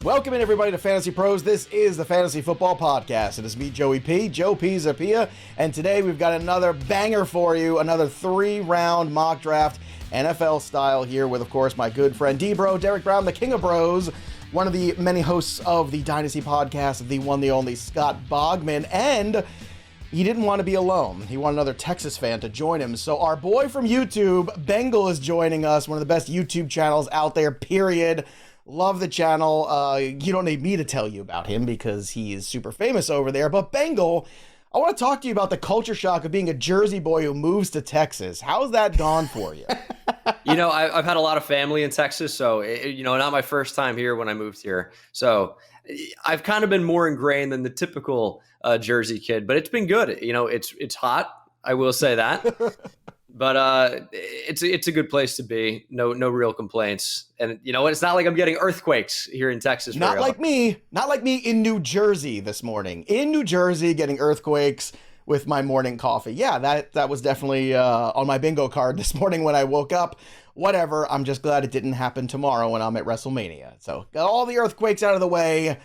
Welcome in, everybody, to Fantasy Pros. This is the Fantasy Football Podcast. It is me, Joey P, Joe Pisapia, and today we've got another banger for you, another 3-round mock draft, NFL style here with, of course, my good friend D-Bro, Derek Brown, the King of Bros, one of the many hosts of the Dynasty Podcast, the one, the only Scott Bogman, and he didn't want to be alone. He wanted another Texas fan to join him. So our boy from YouTube, Bengal, is joining us, one of the best YouTube channels out there, period. Love the channel. You don't need me to tell you about him because he is super famous over there. But Bengal, I want to talk to you about the culture shock of being a Jersey boy who moves to Texas. How's that gone for you? You know, I've had a lot of family in Texas, so, not my first time here when I moved here. So I've kind of been more ingrained than the typical Jersey kid, but it's been good. It's hot. I will say that. But it's a good place to be. No real complaints. And you know what? It's not like I'm getting earthquakes here in Texas. Not like me in New Jersey this morning. In New Jersey, getting earthquakes with my morning coffee. Yeah, that was definitely on my bingo card this morning when I woke up. Whatever. I'm just glad it didn't happen tomorrow when I'm at WrestleMania. So got all the earthquakes out of the way.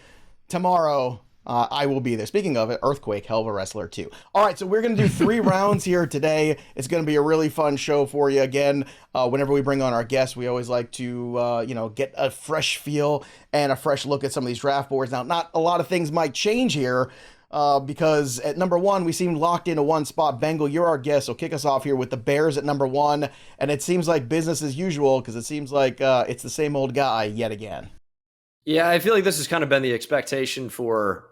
Tomorrow, I will be there. Speaking of it, Earthquake, hell of a wrestler too. All right, so we're going to do 3 rounds here today. It's going to be a really fun show for you. Again, whenever we bring on our guests, we always like to, get a fresh feel and a fresh look at some of these draft boards. Now, not a lot of things might change here because at number 1, we seem locked into one spot. Bengal, you're our guest, so kick us off here with the Bears at number 1. And it seems like business as usual because it seems like it's the same old guy yet again. Yeah, I feel like this has kind of been the expectation for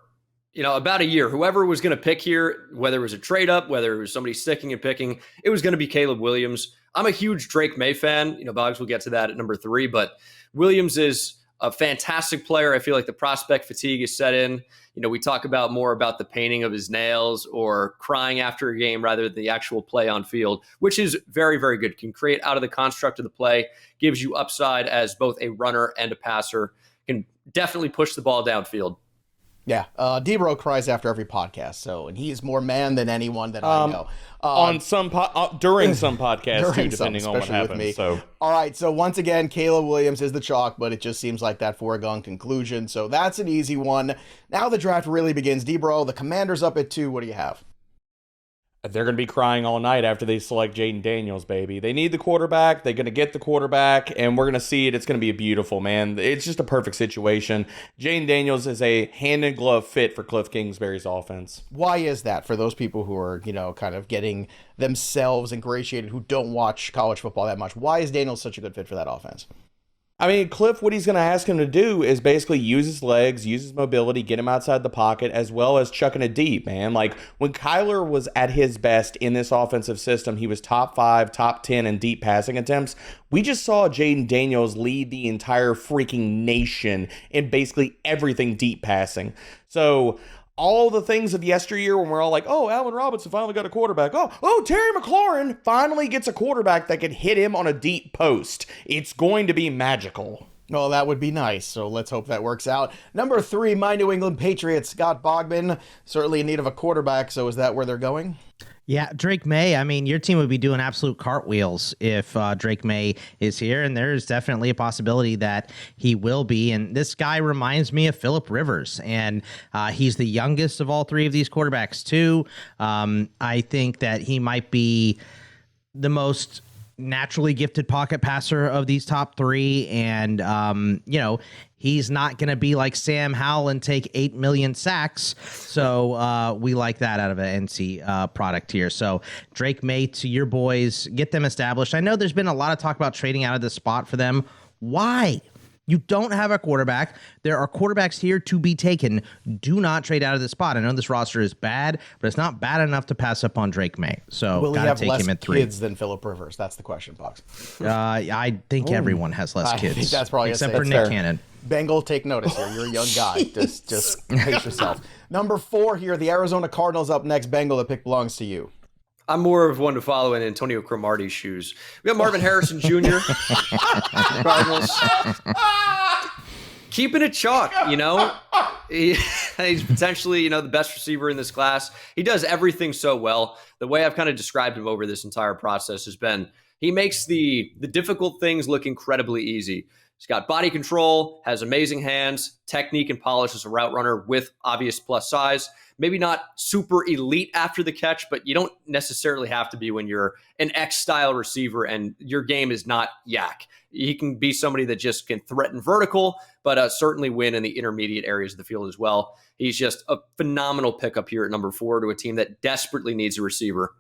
about a year. Whoever was going to pick here, whether it was a trade up, whether it was somebody sticking and picking, it was going to be Caleb Williams. I'm a huge Drake May fan. Boggs will get to that at number 3, but Williams is a fantastic player. I feel like the prospect fatigue is set in. We talk more about the painting of his nails or crying after a game rather than the actual play on field, which is very, very good. Can create out of the construct of the play, gives you upside as both a runner and a passer, can definitely push the ball downfield. Yeah, D-Bro cries after every podcast, and he is more man than anyone that I know. During some podcasts, too, depending on what happens. So. All right, so once again, Caleb Williams is the chalk, but it just seems like that foregone conclusion. So that's an easy one. Now the draft really begins. D-Bro, the Commanders up at 2. What do you have? They're going to be crying all night after they select Jaden Daniels, baby. They need the quarterback. They're going to get the quarterback, and we're going to see it. It's going to be beautiful, man. It's just a perfect situation. Jaden Daniels is a hand-in-glove fit for Cliff Kingsbury's offense. Why is that for those people who are, kind of getting themselves ingratiated, who don't watch college football that much? Why is Daniels such a good fit for that offense? I mean, Cliff, what he's going to ask him to do is basically use his legs, use his mobility, get him outside the pocket, as well as chucking it deep, man. Like, when Kyler was at his best in this offensive system, he was top 5, top 10 in deep passing attempts. We just saw Jaden Daniels lead the entire freaking nation in basically everything deep passing. So all the things of yesteryear when we're all like, oh, Allen Robinson finally got a quarterback. Oh, Terry McLaurin finally gets a quarterback that can hit him on a deep post. It's going to be magical. Oh, that would be nice. So let's hope that works out. Number 3, my New England Patriots, Scott Bogman, certainly in need of a quarterback. So is that where they're going? Yeah, Drake May. I mean, your team would be doing absolute cartwheels if Drake May is here, and there's definitely a possibility that he will be. And this guy reminds me of Phillip Rivers, and he's the youngest of all 3 of these quarterbacks, too. I think that he might be the most naturally gifted pocket passer of these top 3, and he's not going to be like Sam Howell and take 8 million sacks. So we like that out of an NC product here. So Drake May, to your boys, get them established. I know there's been a lot of talk about trading out of this spot for them. Why? You don't have a quarterback. There are quarterbacks here to be taken. Do not trade out of the spot. I know this roster is bad, but it's not bad enough to pass up on Drake May. So will he have take less him at 3 kids than Phillip Rivers? That's the question, Box. I think everyone has less kids. I think that's probably except for Nick Cannon. Bengal, take notice here. You're a young guy. Just pace yourself. Number 4 here, the Arizona Cardinals up next. Bengal, the pick belongs to you. I'm more of one to follow in Antonio Cromartie's shoes. We got Marvin Harrison Jr. Cardinals. Keeping it chalk, he's potentially, the best receiver in this class. He does everything so well. The way I've kind of described him over this entire process has been he makes the difficult things look incredibly easy. He's got body control, has amazing hands, technique and polish as a route runner with obvious plus size. Maybe not super elite after the catch, but you don't necessarily have to be when you're an X-style receiver and your game is not yak. He can be somebody that just can threaten vertical, but certainly win in the intermediate areas of the field as well. He's just a phenomenal pickup here at number 4 to a team that desperately needs a receiver.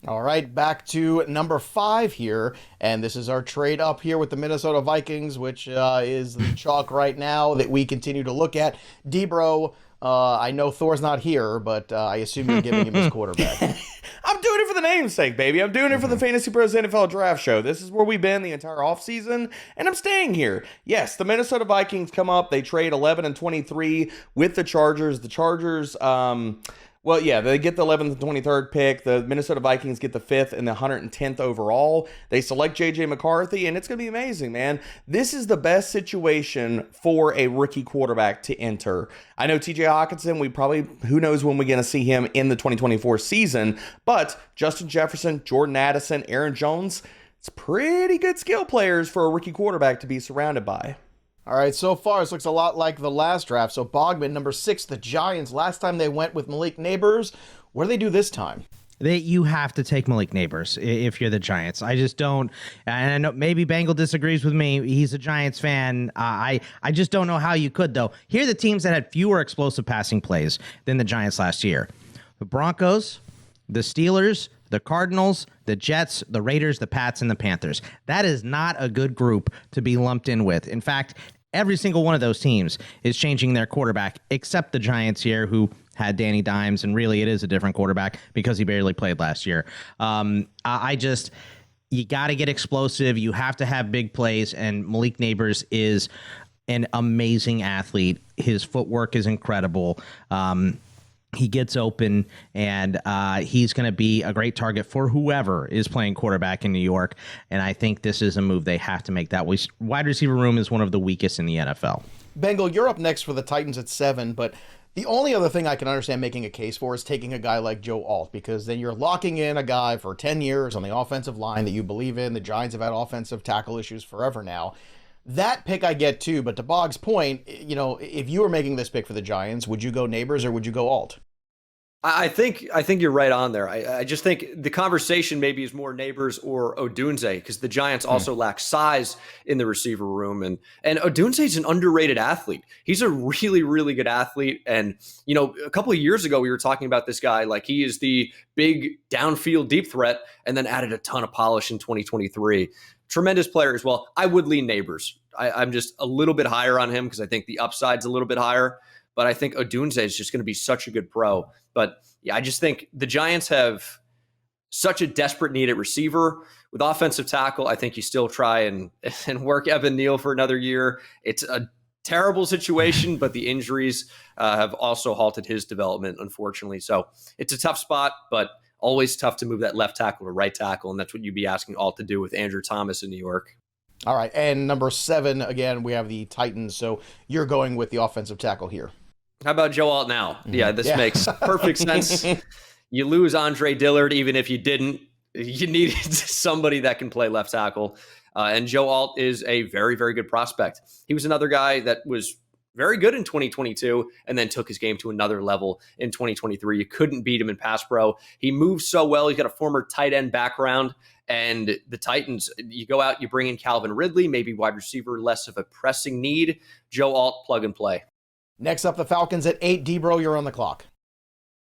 All right, back to number 5 here, and this is our trade up here with the Minnesota Vikings, which is the chalk right now that we continue to look at. Debro, I know Thor's not here, but I assume you're giving him his quarterback. I'm doing it for the namesake, baby. I'm doing it for the FantasyPros NFL Draft Show. This is where we've been the entire offseason, and I'm staying here. Yes, the Minnesota Vikings come up. They trade 11 and 23 with the Chargers. The Chargers, well, yeah, they get the 11th and 23rd pick. The Minnesota Vikings get the 5th and the 110th overall. They select J.J. McCarthy, and it's going to be amazing, man. This is the best situation for a rookie quarterback to enter. I know T.J. Hockenson, who knows when we're going to see him in the 2024 season, but Justin Jefferson, Jordan Addison, Aaron Jones, it's pretty good skill players for a rookie quarterback to be surrounded by. All right, so far this looks a lot like the last draft. So Bogman, number 6, the Giants. Last time they went with Malik Neighbors. What do they do this time? You have to take Malik Neighbors if you're the Giants. I just don't, and I know maybe Bengal disagrees with me. He's a Giants fan. I just don't know how you could, though. Here are the teams that had fewer explosive passing plays than the Giants last year. The Broncos, the Steelers, the Cardinals, the Jets, the Raiders, the Pats, and the Panthers. That is not a good group to be lumped in with. In fact, every single one of those teams is changing their quarterback, except the Giants here, who had Danny Dimes, and really it is a different quarterback because he barely played last year. You got to get explosive. You have to have big plays, and Malik Neighbors is an amazing athlete. His footwork is incredible. He gets open, and he's going to be a great target for whoever is playing quarterback in New York. And I think this is a move they have to make. That wide receiver room is one of the weakest in the NFL. Bengal, you're up next for the Titans at 7, but the only other thing I can understand making a case for is taking a guy like Joe Alt, because then you're locking in a guy for 10 years on the offensive line that you believe in. The Giants have had offensive tackle issues forever now. That pick I get too, but to Bog's point, if you were making this pick for the Giants, would you go Neighbors or would you go Alt? I think you're right on there. I just think the conversation maybe is more Neighbors or Odunze, because the Giants also lack size in the receiver room. And Odunze is an underrated athlete. He's a really, really good athlete. And, a couple of years ago, we were talking about this guy, like he is the big downfield deep threat, and then added a ton of polish in 2023. Tremendous player as well. I would lean Neighbors. I'm just a little bit higher on him because I think the upside's a little bit higher. But I think Odunze is just going to be such a good pro. But yeah, I just think the Giants have such a desperate need at receiver. With offensive tackle, I think you still try and work Evan Neal for another year. It's a terrible situation, but the injuries have also halted his development, unfortunately. So it's a tough spot, but always tough to move that left tackle to right tackle. And that's what you'd be asking Alt to do with Andrew Thomas in New York. All right, and number 7, again, we have the Titans. So you're going with the offensive tackle here. How about Joe Alt now? Yeah, this makes perfect sense. You lose Andre Dillard, even if you didn't. You needed somebody that can play left tackle. And Joe Alt is a very, very good prospect. He was another guy that was very good in 2022 and then took his game to another level in 2023. You couldn't beat him in pass pro. He moves so well. He's got a former tight end background. And the Titans, you go out, you bring in Calvin Ridley, maybe wide receiver, less of a pressing need. Joe Alt, plug and play. Next up, the Falcons at 8. Debro, you're on the clock.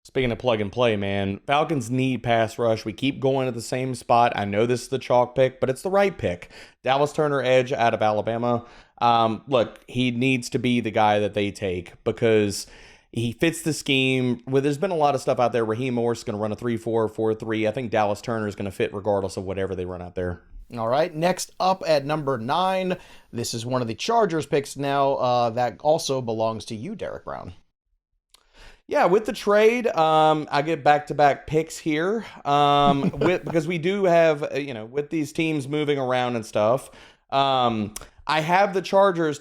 Speaking of plug and play, man, Falcons need pass rush. We keep going at the same spot. I know this is the chalk pick, but it's the right pick. Dallas Turner, edge out of Alabama. Look, he needs to be the guy that they take because he fits the scheme. Well, there's been a lot of stuff out there. Raheem Morris is going to run a 3-4, 4-3. I think Dallas Turner is going to fit regardless of whatever they run out there. All right, next up at number 9, this is one of the Chargers picks now that also belongs to you, Derek Brown. Yeah, with the trade, I get back-to-back picks here because we do have, with these teams moving around and stuff. I have the Chargers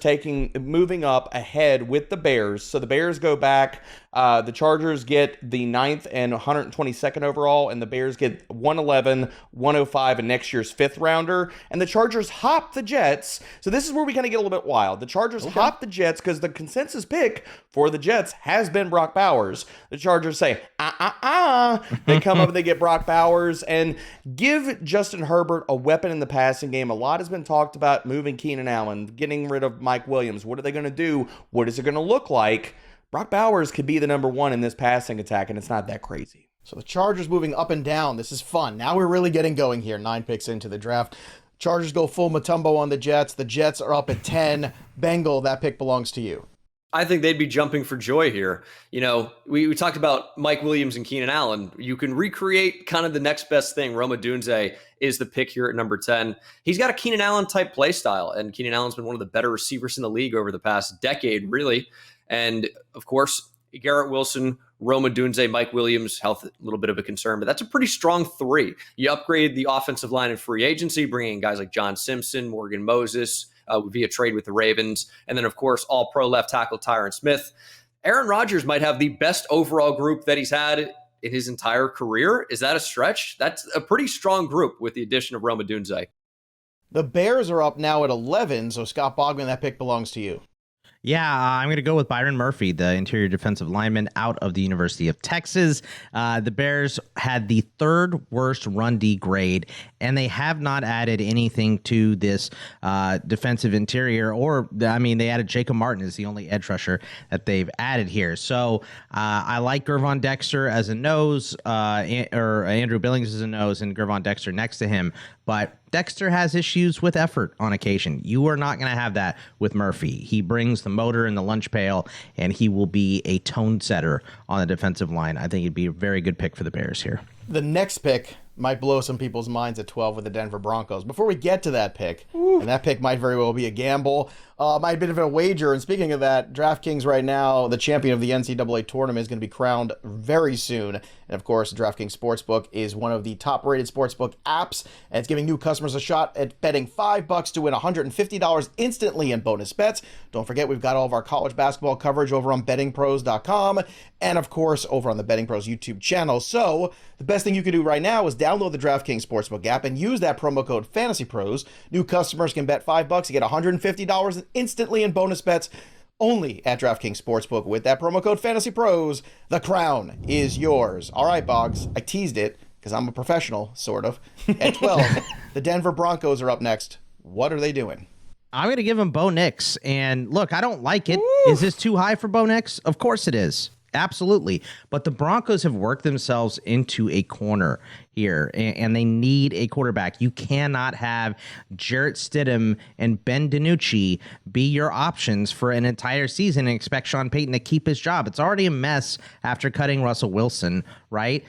moving up ahead with the Bears. So the Bears go back. The Chargers get the 9th and 122nd overall, and the Bears get 111, 105, and next year's 5th rounder. And the Chargers hop the Jets. So this is where we kind of get a little bit wild. The Chargers hop the Jets because the consensus pick for the Jets has been Brock Bowers. The Chargers say, They come up and they get Brock Bowers and give Justin Herbert a weapon in the passing game. A lot has been talked about moving Keenan Allen, getting rid of Mike Williams. What are they going to do? What is it going to look like? Brock Bowers could be the number one in this passing attack, and it's not that crazy. So the Chargers moving up and down. This is fun. Now we're really getting going here. 9 picks into the draft. Chargers go full Mutombo on the Jets. The Jets are up at 10. Bengal, that pick belongs to you. I think they'd be jumping for joy here. You know, we talked about Mike Williams and Keenan Allen. You can recreate kind of the next best thing. Rome Odunze is the pick here at number 10. He's got a Keenan Allen type play style, and Keenan Allen's been one of the better receivers in the league over the past decade, really. And of course, Garrett Wilson, Rome Odunze, Mike Williams, health a little bit of a concern, but that's a pretty strong 3. You upgrade the offensive line in free agency, bringing in guys like John Simpson, Morgan Moses, via trade with the Ravens. And then, of course, all-pro left tackle Tyron Smith. Aaron Rodgers might have the best overall group that he's had in his entire career. Is that a stretch? That's a pretty strong group with the addition of Rome Odunze. The Bears are up now at 11, so Scott Bogman, that pick belongs to you. Yeah, I'm going to go with Byron Murphy, the interior defensive lineman out of the University of Texas. The Bears had the 3rd worst run D grade, and they have not added anything to this defensive interior. They added Jacob Martin as the only edge rusher that they've added here. So I like Gervon Dexter as a nose, or Andrew Billings as a nose, and Gervon Dexter next to him. But Dexter has issues with effort on occasion. You are not going to have that with Murphy. He brings the motor and the lunch pail, and he will be a tone setter on the defensive line. I think he'd be a very good pick for the Bears here. The next pick might blow some people's minds at 12 with the Denver Broncos. Before we get to that pick, and that pick might very well be a gamble, might be a bit of a wager. And speaking of that, DraftKings right now, the champion of the NCAA tournament, is going to be crowned very soon. And of course, DraftKings Sportsbook is one of the top-rated sportsbook apps, and it's giving new customers a shot at betting $5 to win $150 instantly in bonus bets. Don't forget, we've got all of our college basketball coverage over on bettingpros.com, and of course, over on the Betting Pros YouTube channel. So the best thing you can do right now is download the DraftKings Sportsbook app and use that promo code FantasyPros. New customers can bet $5 to get $150 instantly in bonus bets only at DraftKings Sportsbook with that promo code FantasyPros. The crown is yours. All right, Boggs, I teased it because I'm a professional, sort of. At 12, the Denver Broncos are up next. What are they doing? I'm going to give him Bo Nix. And look, I don't like it. Woo! Is this too high for Bo Nix? Of course it is. Absolutely. But the Broncos have worked themselves into a corner here, and they need a quarterback. You cannot have Jarrett Stidham and Ben DiNucci be your options for an entire season and expect Sean Payton to keep his job. It's already a mess after cutting Russell Wilson, right?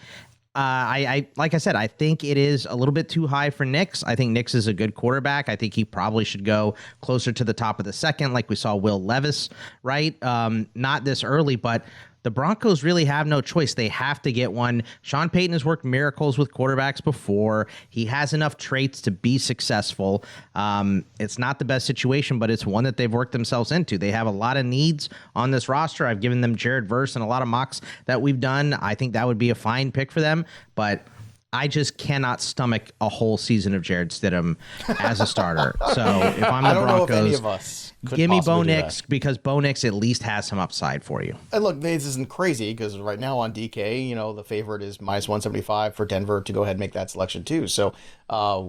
Like I said, I think it is a little bit too high for Nix. I think Nix is a good quarterback. I think he probably should go closer to the top of the second, like we saw Will Levis, right? Not this early, but the Broncos really have no choice. They have to get one. Sean Payton has worked miracles with quarterbacks before. He has enough traits to be successful. It's not the best situation, but it's one that they've worked themselves into. They have a lot of needs on this roster. I've given them Jared Verse and a lot of mocks that we've done. I think that would be a fine pick for them, but I just cannot stomach a whole season of Jared Stidham as a starter. So if I'm the I don't Broncos, know if any of us give me Bo Nix, because Bo Nix at least has some upside for you. And look, this isn't crazy because right now on DK, the favorite is minus 175 for Denver to go ahead and make that selection too. So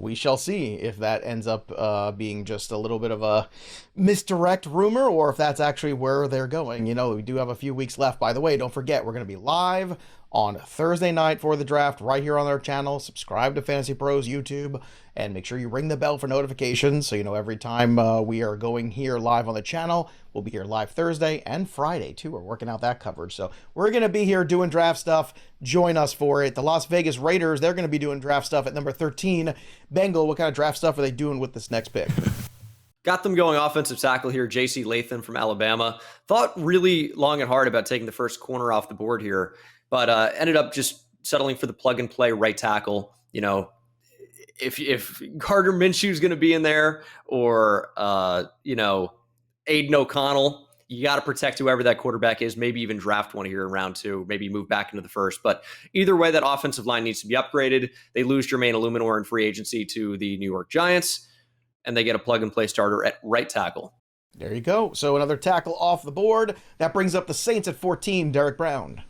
we shall see if that ends up being just a little bit of a misdirect rumor or if that's actually where they're going. We do have a few weeks left. By the way, don't forget, we're going to be live on Thursday night for the draft right here on our channel. Subscribe to Fantasy Pros YouTube and make sure you ring the bell for notifications so you know every time we are going here live on the channel. We'll be here live Thursday and Friday too. We're working out that coverage. So we're going to be here doing draft stuff. Join us for it. The Las Vegas Raiders, they're going to be doing draft stuff at number 13. Bengal, what kind of draft stuff are they doing with this next pick? Got them going offensive tackle here, J.C. Latham from Alabama. Thought really long and hard about taking the first corner off the board here, but ended up just settling for the plug-and-play right tackle. if Gardner Minshew's going to be in there, or Aiden O'Connell, you got to protect whoever that quarterback is, maybe even draft one here in round 2, maybe move back into the first. But either way, that offensive line needs to be upgraded. They lose Jermaine Illuminor in free agency to the New York Giants, and they get a plug-and-play starter at right tackle. There you go. So another tackle off the board. That brings up the Saints at 14, Derek Brown.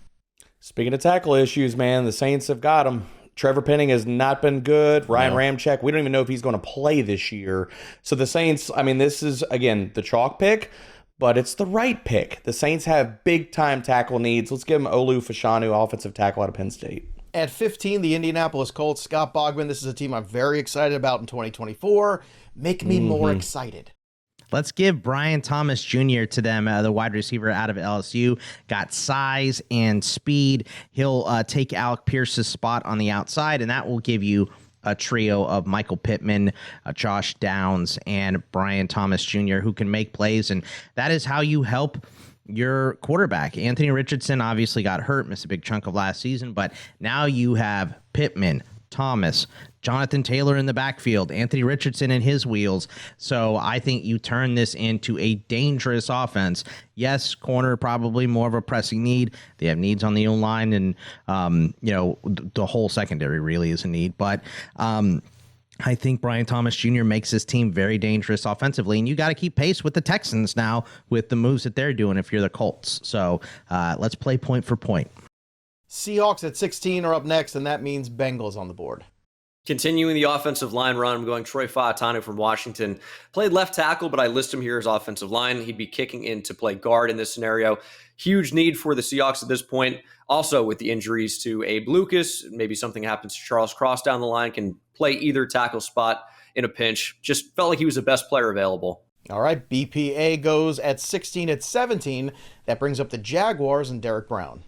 Speaking of tackle issues, man, the Saints have got him. Trevor Penning has not been good. Ryan Ramczyk, we don't even know if he's going to play this year. So the Saints, I mean, this is, again, the chalk pick, but it's the right pick. The Saints have big-time tackle needs. Let's give them Olu Fashanu, offensive tackle out of Penn State. At 15, the Indianapolis Colts, Scott Bogman. This is a team I'm very excited about in 2024. Make me more excited. Let's give Brian Thomas Jr. to them, the wide receiver out of LSU. Got size and speed. He'll take Alec Pierce's spot on the outside, and that will give you a trio of Michael Pittman, Josh Downs, and Brian Thomas Jr., who can make plays, and that is how you help your quarterback. Anthony Richardson obviously got hurt, missed a big chunk of last season, but now you have Pittman, Thomas, Jonathan Taylor in the backfield, Anthony Richardson in his wheels. So I think you turn this into a dangerous offense. Yes, corner probably more of a pressing need. They have needs on the O-line, and the whole secondary really is a need. But I think Brian Thomas Jr. makes this team very dangerous offensively, and you got to keep pace with the Texans now with the moves that they're doing if you're the Colts. So let's play point for point. Seahawks at 16 are up next, and that means Bengals on the board. Continuing the offensive line run, I'm going Troy Fautanu from Washington. Played left tackle, but I list him here as offensive line. He'd be kicking in to play guard in this scenario. Huge need for the Seahawks at this point. Also, with the injuries to Abe Lucas, maybe something happens to Charles Cross down the line, can play either tackle spot in a pinch. Just felt like he was the best player available. All right, BPA goes at 16 at 17. That brings up the Jaguars and Derek Brown.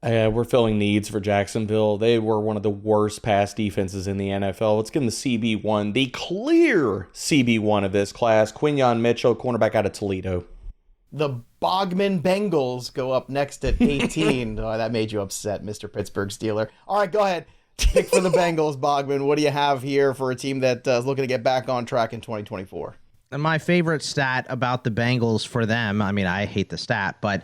We're filling needs for Jacksonville. They were one of the worst pass defenses in the NFL. Let's give them the CB1, the clear CB1 of this class. Quinyon Mitchell, cornerback out of Toledo. The Bogman Bengals go up next at 18. Oh, that made you upset, Mr. Pittsburgh Steeler. All right, go ahead. Pick for the Bengals, Bogman. What do you have here for a team that is looking to get back on track in 2024? And my favorite stat about the Bengals for them, I mean, I hate the stat, but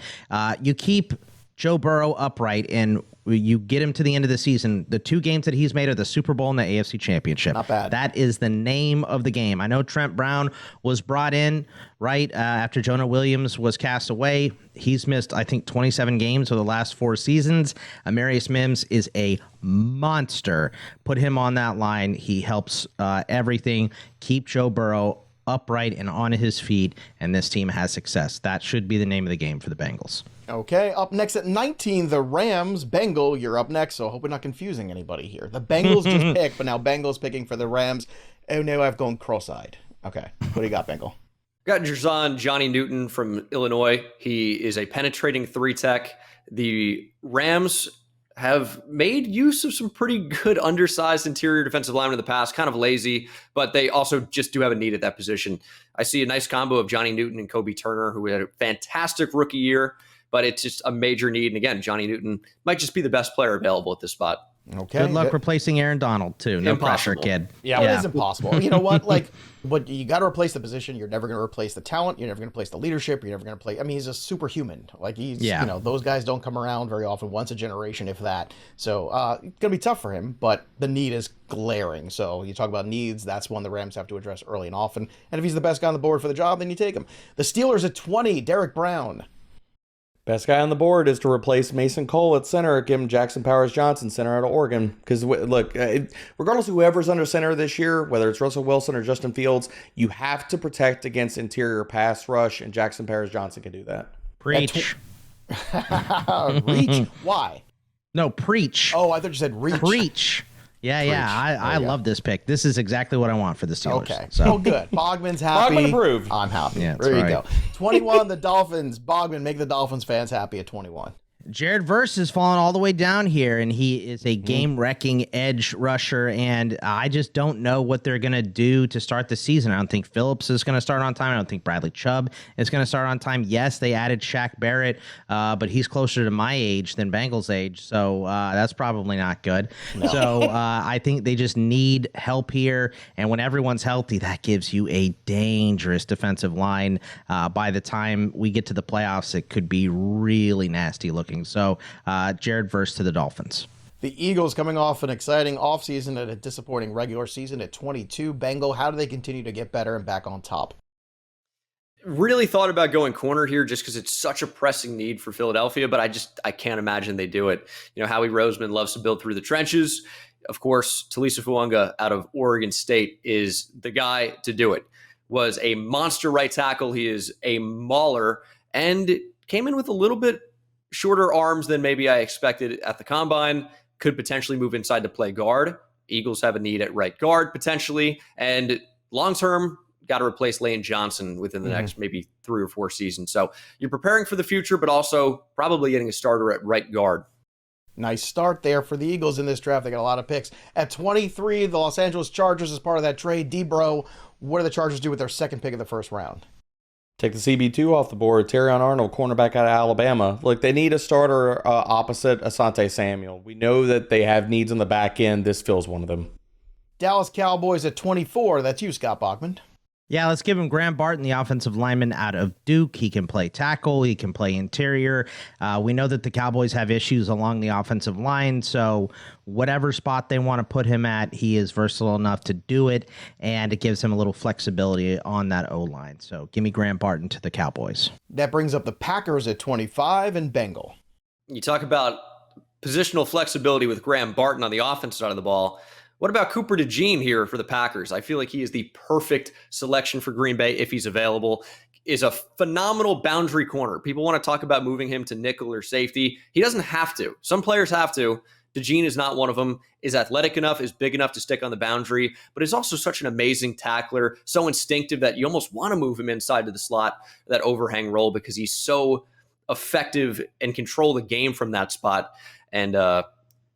you keep Joe Burrow upright, and you get him to the end of the season. The 2 games that he's made are the Super Bowl and the AFC Championship. Not bad. That is the name of the game. I know Trent Brown was brought in right after Jonah Williams was cast away. He's missed, I think, 27 games over the last 4 seasons. Amarius Mims is a monster. Put him on that line. He helps everything. Keep Joe Burrow upright and on his feet, and this team has success. That should be the name of the game for the Bengals. Okay, up next at 19, the Rams. Bengal, you're up next, so I hope we're not confusing anybody here. The Bengals just picked, but now Bengals picking for the Rams. Oh, no, I've gone cross-eyed. Okay, what do you got, Bengal? Got Johnny Newton from Illinois. He is a penetrating 3-tech. The Rams have made use of some pretty good undersized interior defensive linemen in the past, kind of lazy, but they also just do have a need at that position. I see a nice combo of Johnny Newton and Kobe Turner, who had a fantastic rookie year, but it's just a major need. And again, Johnny Newton might just be the best player available at this spot. Okay. Good luck replacing Aaron Donald, too. No pressure, kid. Yeah, it is impossible. You know what? But you got to replace the position. You're never going to replace the talent. You're never going to replace the leadership. You're never going to play. I mean, he's a superhuman. Those guys don't come around very often, once a generation, if that. So it's going to be tough for him, but the need is glaring. So you talk about needs. That's one the Rams have to address early and often. And if he's the best guy on the board for the job, then you take him. The Steelers at 20, Derek Brown. Best guy on the board is to replace Mason Cole at center. Give him Jackson Powers Johnson, center out of Oregon. Because, look, regardless of whoever's under center this year, whether it's Russell Wilson or Justin Fields, you have to protect against interior pass rush, and Jackson Powers Johnson can do that. Preach. Reach? Why? No, preach. Oh, I thought you said reach. Preach. Yeah. I love this pick. This is exactly what I want for the Steelers. Okay. So good. Bogman's happy. Bogman approved. I'm happy. Yeah, there you right. go. 21, the Dolphins. Bogman, make the Dolphins fans happy at 21. Jared Verse has fallen all the way down here, and he is a game-wrecking edge rusher, and I just don't know what they're going to do to start the season. I don't think Phillips is going to start on time. I don't think Bradley Chubb is going to start on time. Yes, they added Shaq Barrett, but he's closer to my age than Bengals' age, so that's probably not good. No. So I think they just need help here, and when everyone's healthy, that gives you a dangerous defensive line. By the time we get to the playoffs, it could be really nasty looking. So Jared Verse to the Dolphins. The Eagles coming off an exciting offseason and a disappointing regular season at 22. Bengal, how do they continue to get better and back on top? Really thought about going corner here just because it's such a pressing need for Philadelphia, but I can't imagine they do it. You know, Howie Roseman loves to build through the trenches. Of course, Talisa Fuanga out of Oregon State is the guy to do it. Was a monster right tackle. He is a mauler and came in with a little bit shorter arms than maybe I expected at the combine. Could potentially move inside to play guard. Eagles have a need at right guard potentially. And long-term, got to replace Lane Johnson within the next maybe 3 or 4 seasons. So you're preparing for the future, but also probably getting a starter at right guard. Nice start there for the Eagles in this draft. They got a lot of picks. At 23, the Los Angeles Chargers is part of that trade. D-Bro, what do the Chargers do with their second pick of the first round? Take the CB2 off the board. Terrion Arnold, cornerback out of Alabama. Look, they need a starter opposite Asante Samuel. We know that they have needs on the back end. This fills one of them. Dallas Cowboys at 24. That's you, Scott Bogman. Yeah, let's give him Graham Barton, the offensive lineman out of Duke. He can play tackle. He can play interior. We know that the Cowboys have issues along the offensive line, so whatever spot they want to put him at, he is versatile enough to do it, and it gives him a little flexibility on that O-line. So give me Graham Barton to the Cowboys. That brings up the Packers at 25 and Bengal. You talk about positional flexibility with Graham Barton on the offensive side of the ball. What about Cooper DeJean here for the Packers? I feel like he is the perfect selection for Green Bay if he's available. Is a phenomenal boundary corner. People want to talk about moving him to nickel or safety. He doesn't have to. Some players have to. DeJean is not one of them. Is athletic enough, is big enough to stick on the boundary, but is also such an amazing tackler, so instinctive that you almost want to move him inside to the slot, that overhang role, because he's so effective and control the game from that spot. And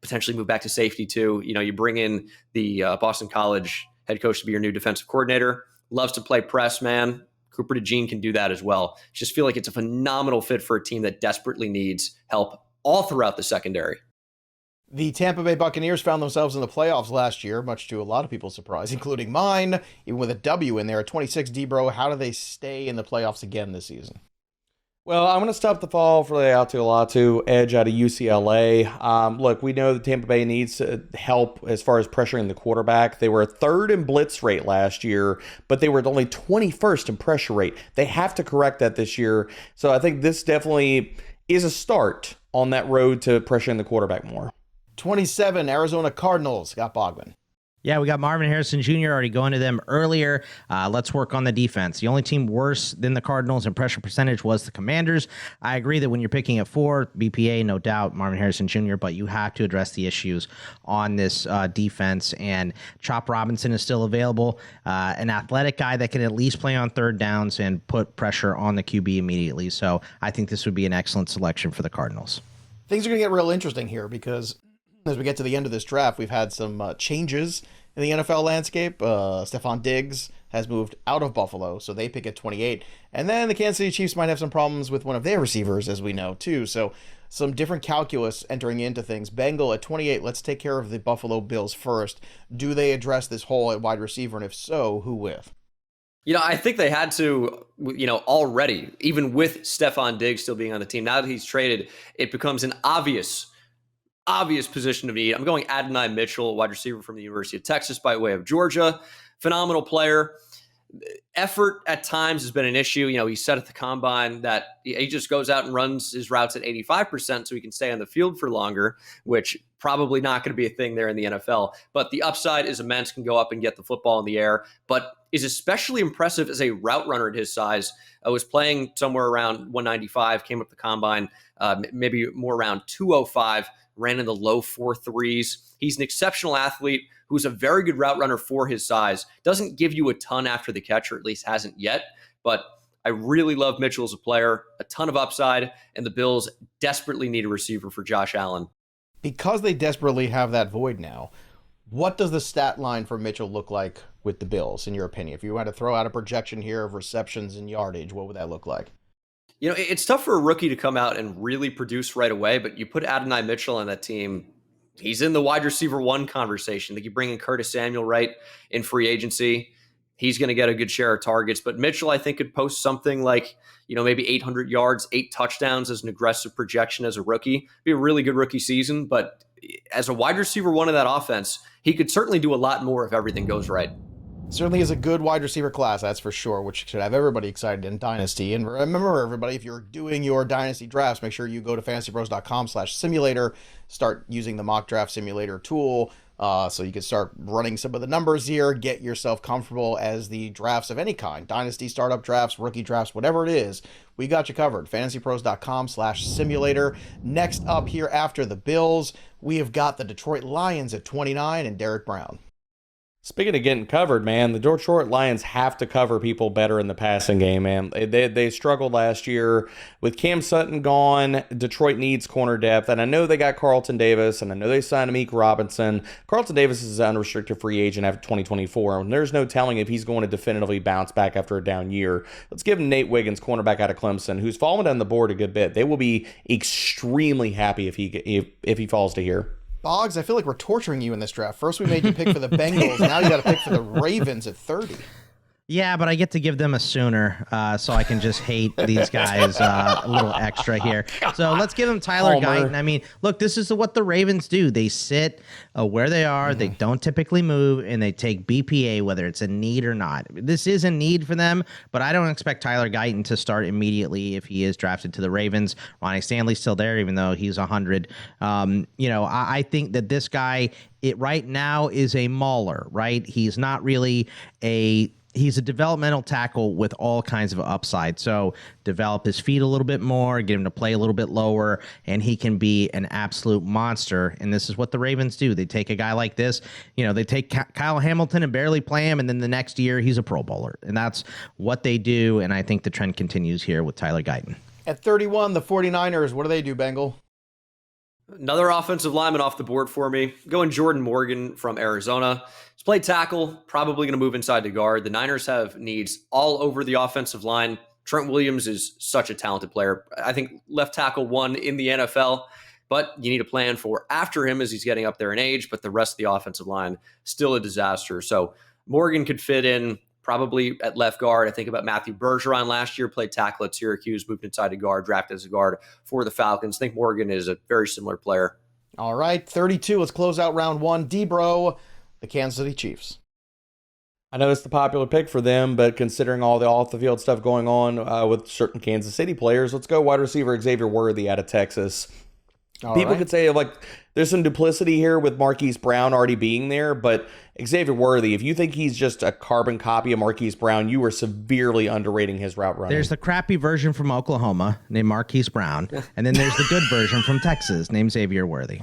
potentially move back to safety too. You know, you bring in the Boston College head coach to be your new defensive coordinator. Loves to play press, man. Cooper DeJean can do that as well. Just feel like it's a phenomenal fit for a team that desperately needs help all throughout the secondary. The Tampa Bay Buccaneers found themselves in the playoffs last year, much to a lot of people's surprise, including mine, even with a W in there at 26. D-Bro, how do they stay in the playoffs again this season? Well, I'm going to stop the fall for the Alatu edge out of UCLA. Look, we know that Tampa Bay needs help as far as pressuring the quarterback. They were third in blitz rate last year, but they were only 21st in pressure rate. They have to correct that this year. So I think this definitely is a start on that road to pressuring the quarterback more. 27, Arizona Cardinals, Scott Bogman. Yeah, we got Marvin Harrison Jr. already going to them earlier. Let's work on the defense. The only team worse than the Cardinals in pressure percentage was the Commanders. I agree that when you're picking at 4, BPA, no doubt, Marvin Harrison Jr., but you have to address the issues on this defense. And Chop Robinson is still available, an athletic guy that can at least play on third downs and put pressure on the QB immediately. So I think this would be an excellent selection for the Cardinals. Things are going to get real interesting here because as we get to the end of this draft, we've had some changes in the NFL landscape. Stephon Diggs has moved out of Buffalo, so they pick at 28. And then the Kansas City Chiefs might have some problems with one of their receivers, as we know, too. So some different calculus entering into things. Bengal at 28, let's take care of the Buffalo Bills first. Do they address this hole at wide receiver? And if so, who with? You know, I think they had to, already, even with Stephon Diggs still being on the team. Now that he's traded, it becomes an obvious position of need. I'm going Adonai Mitchell, wide receiver from the University of Texas by way of Georgia. Phenomenal player. Effort at times has been an issue. You know, he said at the combine that he just goes out and runs his routes at 85% so he can stay on the field for longer, which probably not going to be a thing there in the NFL. But the upside is immense, can go up and get the football in the air, but is especially impressive as a route runner at his size. I was playing somewhere around 195, came up the combine, maybe more around 205, ran in the low 4.3s. He's an exceptional athlete who's a very good route runner for his size. Doesn't give you a ton after the catch, or at least hasn't yet, but I really love Mitchell as a player, a ton of upside, and the Bills desperately need a receiver for Josh Allen. Because they desperately have that void now, what does the stat line for Mitchell look like with the Bills, in your opinion? If you had to throw out a projection here of receptions and yardage, what would that look like? You know, it's tough for a rookie to come out and really produce right away, but you put Adonai Mitchell on that team, he's in the wide receiver one conversation. I think you bring in Curtis Samuel right in free agency. He's going to get a good share of targets, but Mitchell, I think, could post something like, maybe 800 yards, 8 touchdowns as an aggressive projection as a rookie. Be a really good rookie season, but as a wide receiver one of that offense, he could certainly do a lot more if everything goes right. Certainly is a good wide receiver class, that's for sure, which should have everybody excited in Dynasty. And remember, everybody, if you're doing your Dynasty drafts, make sure you go to fantasypros.com/simulator, start using the mock draft simulator tool, so you can start running some of the numbers here, get yourself comfortable as the drafts of any kind, Dynasty, startup drafts, rookie drafts, whatever it is, we got you covered. fantasypros.com/simulator. Next up here after the Bills, we have got the Detroit Lions at 29 and Derek Brown. Speaking of getting covered, man, the Detroit Lions have to cover people better in the passing game, man. They struggled last year. With Cam Sutton gone, Detroit needs corner depth, and I know they got Carlton Davis, and I know they signed Amik Robinson. Carlton Davis is an unrestricted free agent after 2024, and there's no telling if he's going to definitively bounce back after a down year. Let's give him Nate Wiggins, cornerback out of Clemson, who's fallen down the board a good bit. They will be extremely happy if he falls to here. Boggs, I feel like we're torturing you in this draft. First we made you pick for the Bengals, now you got to pick for the Ravens at 30. Yeah, but I get to give them a sooner, so I can just hate these guys a little extra here. So let's give them Tyler Guyton. I mean, look, this is what the Ravens do. They sit where they are. They don't typically move, and they take BPA, whether it's a need or not. This is a need for them, but I don't expect Tyler Guyton to start immediately if he is drafted to the Ravens. Ronnie Stanley's still there, even though he's 100. I think that this guy, right now, is a mauler, right? He's not really he's a developmental tackle with all kinds of upside. So develop his feet a little bit more, get him to play a little bit lower, and he can be an absolute monster. And this is what the Ravens do. They take a guy like this, they take Kyle Hamilton and barely play him, and then the next year he's a Pro Bowler. And that's what they do, and I think the trend continues here with Tyler Guyton. At 31, the 49ers, what do they do, Bengal? Another offensive lineman off the board for me. Going Jordan Morgan from Arizona. He's played tackle, probably going to move inside the guard. The Niners have needs all over the offensive line. Trent Williams is such a talented player. I think left tackle 1 in the NFL, but you need a plan for after him as he's getting up there in age, but the rest of the offensive line, still a disaster. So Morgan could fit in probably at left guard. I think about Matthew Bergeron last year, played tackle at Syracuse, moved inside a guard, drafted as a guard for the Falcons. I think Morgan is a very similar player. All right, 32. Let's close out round 1. D-Bro, the Kansas City Chiefs. I know it's the popular pick for them, but considering all the off-the-field stuff going on with certain Kansas City players, let's go wide receiver Xavier Worthy out of Texas. People could say, there's some duplicity here with Marquise Brown already being there, but Xavier Worthy, if you think he's just a carbon copy of Marquise Brown, you are severely underrating his route running. There's the crappy version from Oklahoma named Marquise Brown, and then there's the good version from Texas named Xavier Worthy.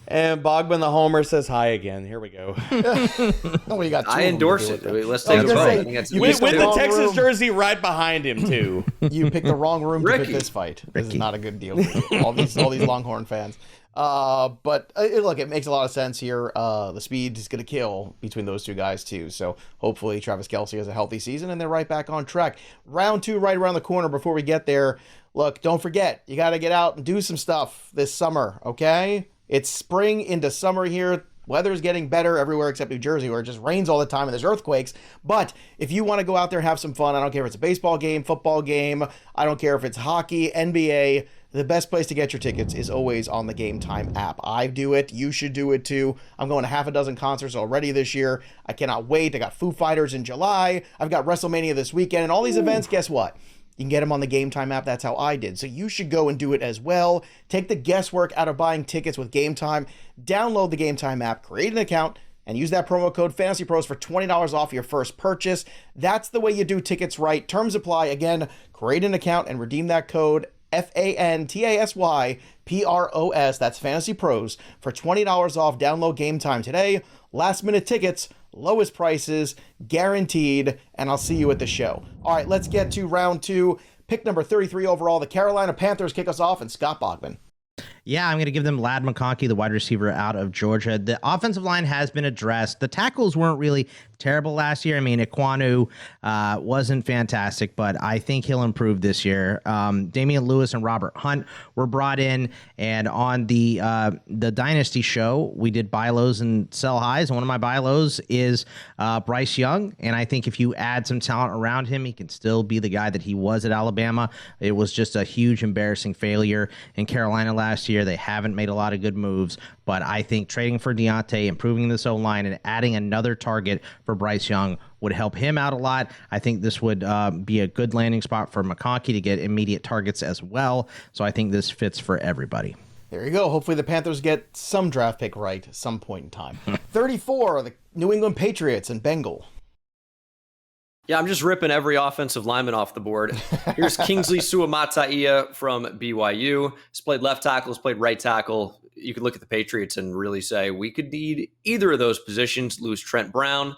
And Bogman the Homer says hi again. Here we go. You got I endorse it. Let's take a vote. With the Texas jersey right behind him, too. You picked the wrong room to pick this fight. This is not a good deal for you. All these Longhorn fans. But look, it makes a lot of sense here. The speed is going to kill between those two guys, too. So hopefully Travis Kelce has a healthy season, and they're right back on track. Round 2 right around the corner. Before we get there, look, don't forget, you got to get out and do some stuff this summer, okay? It's spring into summer here. Weather's getting better everywhere except New Jersey, where it just rains all the time and there's earthquakes. But if you want to go out there and have some fun, I don't care if it's a baseball game, football game, I don't care if it's hockey, NBA, the best place to get your tickets is always on the Game Time app. I do it. You should do it too. I'm going to half a dozen concerts already this year. I cannot wait. I got Foo Fighters in July. I've got WrestleMania this weekend. And all these events, guess what? You can get them on the Game Time app. That's how I did. So you should go and do it as well. Take the guesswork out of buying tickets with Game Time. Download the Game Time app, create an account, and use that promo code FantasyPros for $20 off your first purchase. That's the way you do tickets right. Terms apply. Again, create an account and redeem that code FantasyPros. That's Fantasy Pros for $20 off. Download Game Time today. Last minute tickets, lowest prices, guaranteed, and I'll see you at the show. All right, let's get to round two. Pick number 33 overall. The Carolina Panthers kick us off, and Scott Bogman. Yeah, I'm going to give them Lad McConkey, the wide receiver out of Georgia. The offensive line has been addressed. The tackles weren't really terrible last year. I mean, Ekwonu wasn't fantastic, but I think he'll improve this year. Damian Lewis and Robert Hunt were brought in, and on the Dynasty show, we did buy lows and sell highs, and one of my buy lows is Bryce Young, and I think if you add some talent around him, he can still be the guy that he was at Alabama. It was just a huge, embarrassing failure in Carolina last year. They haven't made a lot of good moves, but I think trading for Deontay, improving this O-line, and adding another target for Bryce Young would help him out a lot. I think this would be a good landing spot for McConkey to get immediate targets as well. So I think this fits for everybody. There you go. Hopefully the Panthers get some draft pick right at some point in time. 34, the New England Patriots and Bengals. Yeah, I'm just ripping every offensive lineman off the board. Here's Kingsley Suamataia from BYU. He's played left tackle, he's played right tackle. You could look at the Patriots and really say we could need either of those positions, lose Trent Brown.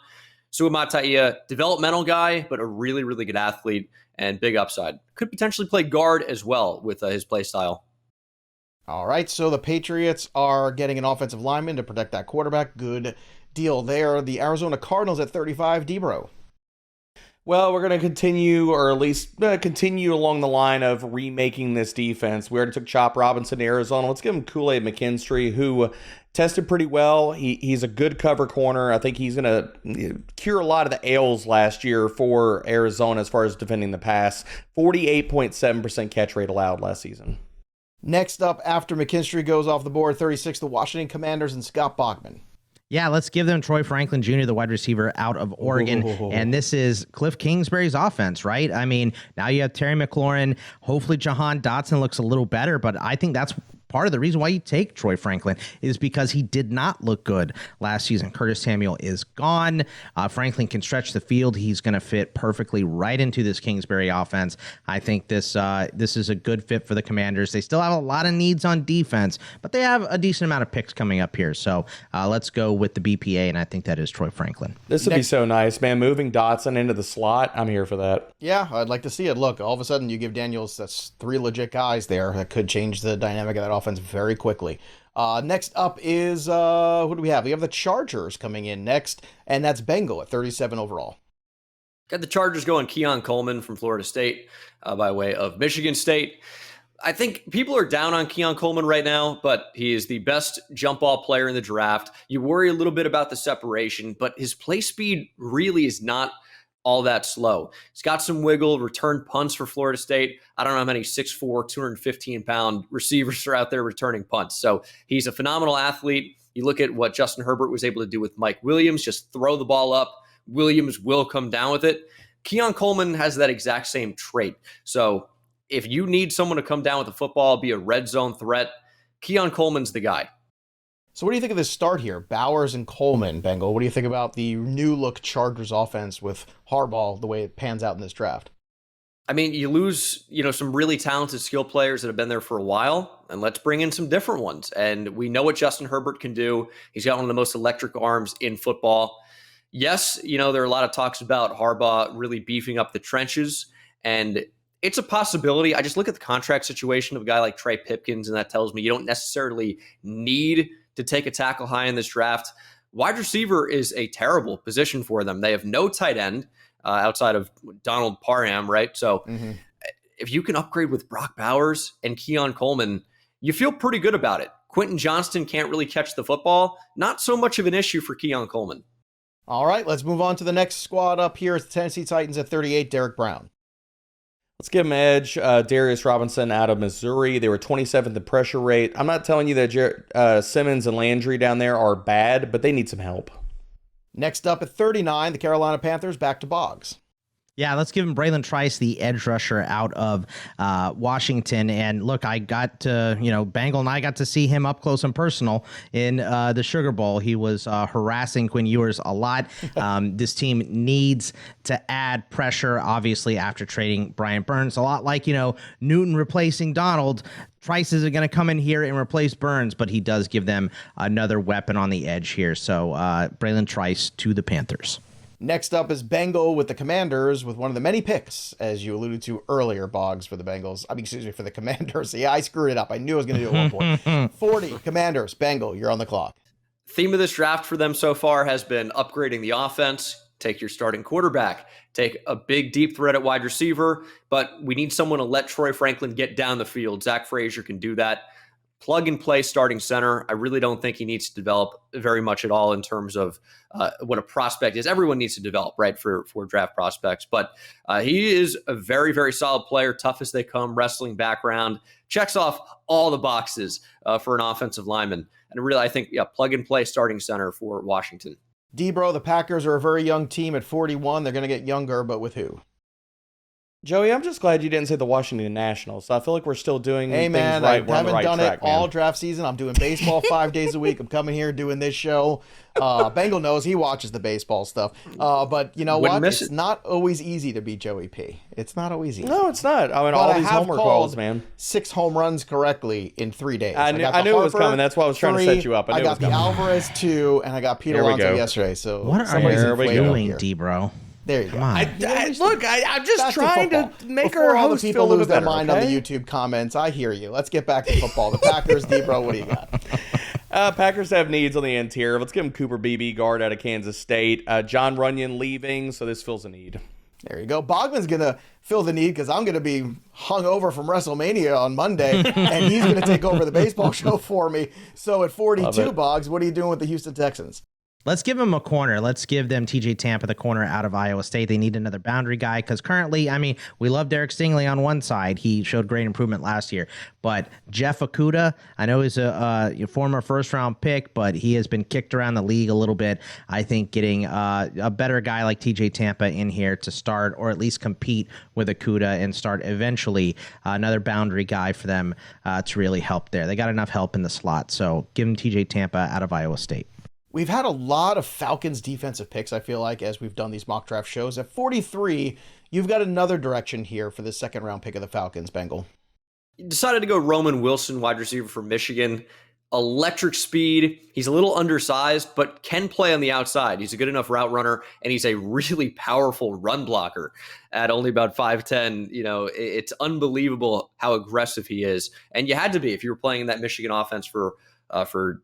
Suamataia, developmental guy, but a really, really good athlete and big upside. Could potentially play guard as well with his play style. All right, so the Patriots are getting an offensive lineman to protect that quarterback. Good deal there. The Arizona Cardinals at 35, Debro. Well, we're going to continue, or at least continue along the line of remaking this defense. We already took Chop Robinson to Arizona. Let's give him Kool-Aid McKinstry, who tested pretty well. He's a good cover corner. I think he's going to cure a lot of the ails last year for Arizona as far as defending the pass. 48.7% catch rate allowed last season. Next up, after McKinstry goes off the board, 36, the Washington Commanders and Scott Bogman. Yeah, let's give them Troy Franklin Jr., the wide receiver out of Oregon. And this is Cliff Kingsbury's offense, right? I mean, now you have Terry McLaurin. Hopefully Jahan Dotson looks a little better, but I think that's part of the reason why you take Troy Franklin is because he did not look good last season. Curtis Samuel is gone. Franklin can stretch the field. He's going to fit perfectly right into this Kingsbury offense. I think this is a good fit for the Commanders. They still have a lot of needs on defense, but they have a decent amount of picks coming up here. So let's go with the BPA, and I think that is Troy Franklin. This would be so nice, man. Moving Dotson into the slot, I'm here for that. Yeah, I'd like to see it. Look, all of a sudden you give Daniels, that's three legit guys there that could change the dynamic of that offense very quickly. Next up is, who do we have? We have the Chargers coming in next, and that's Bengal at 37 overall. Got the Chargers going Keon Coleman from Florida State by way of Michigan State. I think people are down on Keon Coleman right now, but he is the best jump ball player in the draft. You worry a little bit about the separation, but his play speed really is not all that slow. He's got some wiggle, return punts for Florida State. I don't know how many 6'4", 215-pound receivers are out there returning punts. So he's a phenomenal athlete. You look at what Justin Herbert was able to do with Mike Williams, just throw the ball up. Williams will come down with it. Keon Coleman has that exact same trait. So if you need someone to come down with the football, be a red zone threat, Keon Coleman's the guy. So what do you think of this start here? Bowers and Coleman, Bengal. What do you think about the new look Chargers offense with Harbaugh, the way it pans out in this draft? I mean, you lose, some really talented skill players that have been there for a while, and let's bring in some different ones. And we know what Justin Herbert can do. He's got one of the most electric arms in football. Yes, there are a lot of talks about Harbaugh really beefing up the trenches, and it's a possibility. I just look at the contract situation of a guy like Trey Pipkins, and that tells me you don't necessarily need to take a tackle high in this draft. Wide receiver is a terrible position for them. They have no tight end outside of Donald Parham, right? So if you can upgrade with Brock Bowers and Keon Coleman, you feel pretty good about it. Quentin Johnston can't really catch the football. Not so much of an issue for Keon Coleman. All right, let's move on to the next squad up here. It's the Tennessee Titans at 38, Derek Brown. Let's give him edge. Darius Robinson out of Missouri. They were 27th in pressure rate. I'm not telling you that Simmons and Landry down there are bad, but they need some help. Next up at 39, the Carolina Panthers, back to Boggs. Yeah, let's give him Braylon Trice, the edge rusher out of Washington. And look, I got to, Bengal and I got to see him up close and personal in the Sugar Bowl. He was harassing Quinn Ewers a lot. This team needs to add pressure, obviously, after trading Brian Burns. A lot like, Newton replacing Donald. Trice isn't going to come in here and replace Burns, but he does give them another weapon on the edge here. So Braylon Trice to the Panthers. Next up is Bengal with the Commanders with one of the many picks, as you alluded to earlier, Boggs, for the Bengals. For the Commanders. Yeah, I screwed it up. I knew I was going to do it at one point. 40, Commanders, Bengal, you're on the clock. Theme of this draft for them so far has been upgrading the offense. Take your starting quarterback. Take a big, deep threat at wide receiver. But we need someone to let Troy Franklin get down the field. Zach Frazier can do that. Plug and play starting center. I really don't think he needs to develop very much at all in terms of what a prospect is. Everyone needs to develop, right, for draft prospects. But he is a very, very solid player, tough as they come, wrestling background, checks off all the boxes for an offensive lineman. And really, I think, plug and play starting center for Washington. D-Bro, the Packers are a very young team at 41. They're going to get younger, but with who? Joey, I'm just glad you didn't say the Washington Nationals. So I feel like we're still doing things right. I We're on the haven't right done track, it all man. draft season. I'm doing baseball 5 days a week. I'm coming here doing this show. Bengal knows he watches the baseball stuff. But you know Wouldn't what? miss It's it. not always easy to beat Joey P. It's not always easy. No, it's not. I mean, But all I these have homer called calls, man. 6 home runs correctly in 3 days. I got knew the it was Harper coming. That's why I was trying to 3, set you up. I knew it got was the coming. Alvarez 2, and I got Peter Here we Alonso go. yesterday. So What are somebody's you we go. inflated doing, here. D-Bro? There you go. Come on. I'm just Back trying to football. make Before our all the host people feel a little lose bit their better, mind okay? on the YouTube comments. I hear you. Let's get back to football. The Packers, D-Bro, what do you got? Packers have needs on the interior. Let's give them Cooper Beebe, guard out of Kansas State. John Runyon leaving, so this fills a need. There you go. Bogman's going to fill the need because I'm going to be hung over from WrestleMania on Monday, and he's going to take over the baseball show for me. So at 42, Boggs, what are you doing with the Houston Texans? Let's give them a corner. Let's give them TJ Tampa, the corner out of Iowa State. They need another boundary guy because currently, we love Derek Stingley on one side. He showed great improvement last year. But Jeff Okudah, I know he's a former first-round pick, but he has been kicked around the league a little bit. I think getting a better guy like TJ Tampa in here to start or at least compete with Okudah and start eventually another boundary guy for them to really help there. They got enough help in the slot, so give them TJ Tampa out of Iowa State. We've had a lot of Falcons defensive picks, I feel like, as we've done these mock draft shows. At 43, you've got another direction here for the second-round pick of the Falcons, Bengal. Decided to go Roman Wilson, wide receiver from Michigan. Electric speed. He's a little undersized, but can play on the outside. He's a good enough route runner, and he's a really powerful run blocker at only about 5'10". It's unbelievable how aggressive he is. And you had to be if you were playing in that Michigan offense for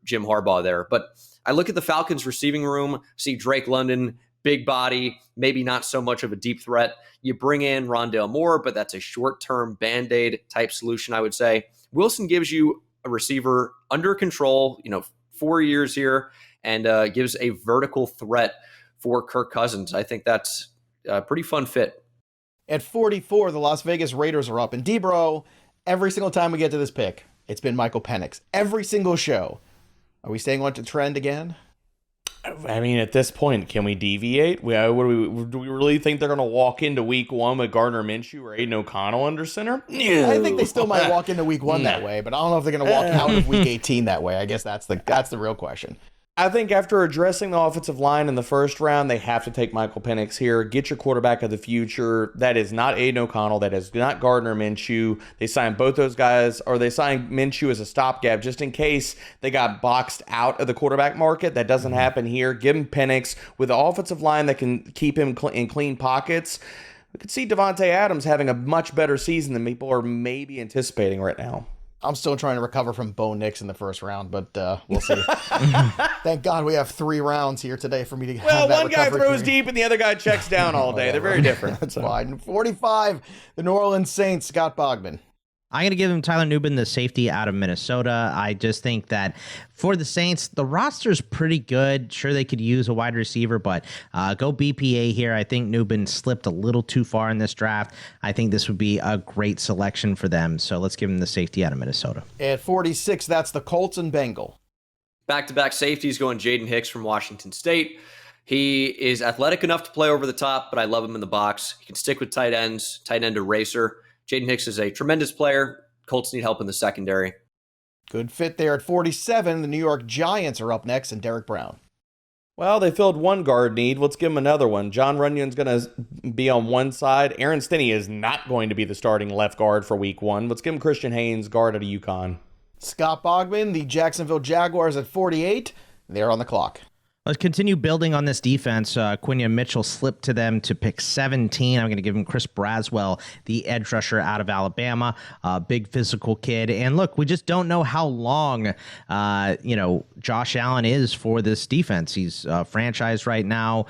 Jim Harbaugh there. But I look at the Falcons receiving room, see Drake London, big body, maybe not so much of a deep threat. You bring in Rondale Moore, but that's a short-term Band-Aid type solution, I would say. Wilson gives you a receiver under control, 4 years here, and gives a vertical threat for Kirk Cousins. I think that's a pretty fun fit. At 44, the Las Vegas Raiders are up. And D-Bro, every single time we get to this pick, it's been Michael Penix. Every single show. Are we staying on to trend again? I mean, at this point, can we deviate? Do we really think they're going to walk into week 1 with Gardner Minshew or Aiden O'Connell under center? No. I think they still might walk into week 1 that way, but I don't know if they're going to walk out of week 18 that way. I guess that's the real question. I think after addressing the offensive line in the first round, they have to take Michael Penix here. Get your quarterback of the future. That is not Aiden O'Connell. That is not Gardner Minshew. They signed both those guys, or they signed Minshew as a stopgap just in case they got boxed out of the quarterback market. That doesn't happen here. Give him Penix with the offensive line that can keep him in clean pockets. We could see Devontae Adams having a much better season than people are maybe anticipating right now. I'm still trying to recover from Bo Nix in the first round, but we'll see. Thank God we have 3 rounds here today for me to have that one guy recovery throws period. deep and the other guy checks down all day. They're very different. That's fine. 45, the New Orleans Saints, Scott Bogman. I'm going to give him Tyler Nubin, the safety out of Minnesota. I just think that for the Saints, the roster's pretty good. Sure, they could use a wide receiver, but go BPA here. I think Nubin slipped a little too far in this draft. I think this would be a great selection for them. So let's give him the safety out of Minnesota. At 46, that's the Colts and Bengals. Back-to-back safeties going Jaden Hicks from Washington State. He is athletic enough to play over the top, but I love him in the box. He can stick with tight ends, tight end eraser. Jaden Hicks is a tremendous player. Colts need help in the secondary. Good fit there at 47. The New York Giants are up next, and Derek Brown. Well, they filled one guard need. Let's give them another one. John Runyon's going to be on one side. Aaron Stinney is not going to be the starting left guard for week 1. Let's give him Christian Haynes, guard out of UConn. Scott Bogman, the Jacksonville Jaguars at 48. They're on the clock. Let's continue building on this defense. Quinya Mitchell slipped to them to pick 17. I'm going to give him Chris Braswell, the edge rusher out of Alabama, big physical kid. And look, we just don't know how long, Josh Allen is for this defense. He's franchised right now.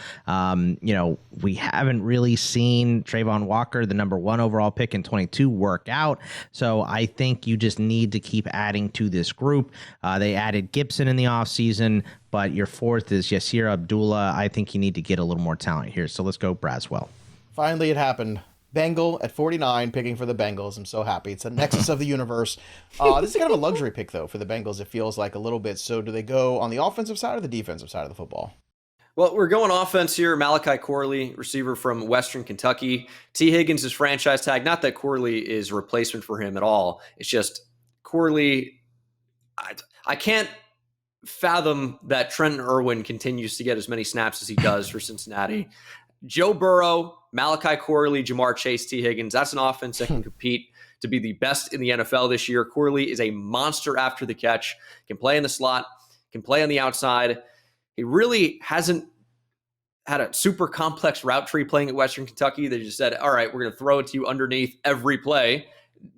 We haven't really seen Trayvon Walker, the number 1 overall pick in 22, work out. So I think you just need to keep adding to this group. They added Gibson in the offseason, but your fourth is Yasir Abdullah. I think you need to get a little more talent here. So let's go Braswell. Finally, it happened. Bengal at 49, picking for the Bengals. I'm so happy. It's a nexus of the universe. This is kind of a luxury pick, though, for the Bengals, it feels like a little bit. So do they go on the offensive side or the defensive side of the football? Well, we're going offense here. Malachi Corley, receiver from Western Kentucky. T. Higgins is franchise tag. Not that Corley is a replacement for him at all. It's just Corley, I can't fathom that Trenton Irwin continues to get as many snaps as he does for Cincinnati. Joe Burrow, Malachi Corley, Jamar Chase, T. Higgins. That's an offense that can compete to be the best in the NFL this year. Corley is a monster after the catch, can play in the slot, can play on the outside. He really hasn't had a super complex route tree playing at Western Kentucky. They just said, all right, we're going to throw it to you underneath every play.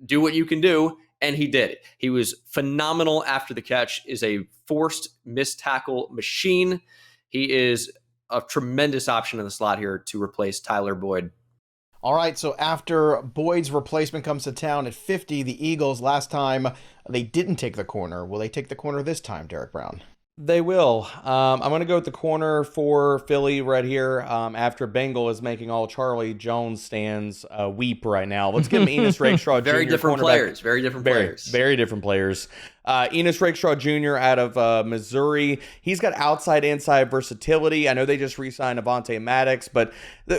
Do what you can do. And he did it. He was phenomenal after the catch, is a forced missed tackle machine. He is a tremendous option in the slot here to replace Tyler Boyd. All right, so after Boyd's replacement comes to town at 50, the Eagles, last time they didn't take the corner. Will they take the corner this time, Derek Brown? They will. I'm going to go with the corner for Philly right here after Bengal is making all Charlie Jones stands weep right now. Let's give him Enos Rakestraw Jr. Very different players. Very different players. Very different players. Enos Rakestraw Jr. out of Missouri. He's got outside-inside versatility. I know they just re-signed Avonte Maddox, but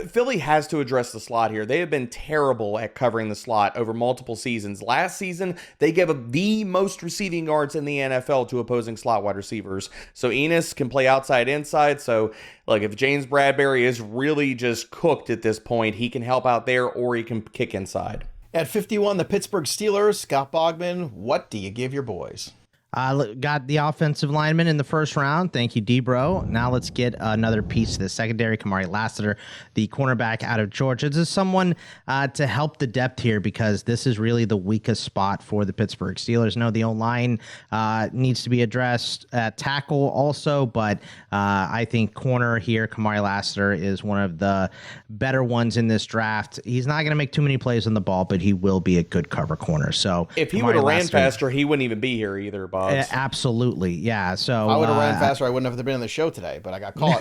Philly has to address the slot here. They have been terrible at covering the slot over multiple seasons. Last season, they gave up the most receiving yards in the NFL to opposing slot wide receivers. So Enos can play outside-inside. So, like, if James Bradbury is really just cooked at this point, he can help out there or he can kick inside. At 51, the Pittsburgh Steelers, Scott Bogman, what do you give your boys? Got the offensive lineman in the first round. Thank you, D-Bro. Now let's get another piece of the secondary. Kamari Lassiter, the cornerback out of Georgia. This is someone to help the depth here because this is really the weakest spot for the Pittsburgh Steelers. No, the O-line needs to be addressed at tackle also, but I think corner here, Kamari Lassiter, is one of the better ones in this draft. He's not going to make too many plays on the ball, but he will be a good cover corner. So if he would have ran faster, he wouldn't even be here either, Bob. Absolutely, yeah. So if I would have ran faster, I wouldn't have been in the show today, but I got caught.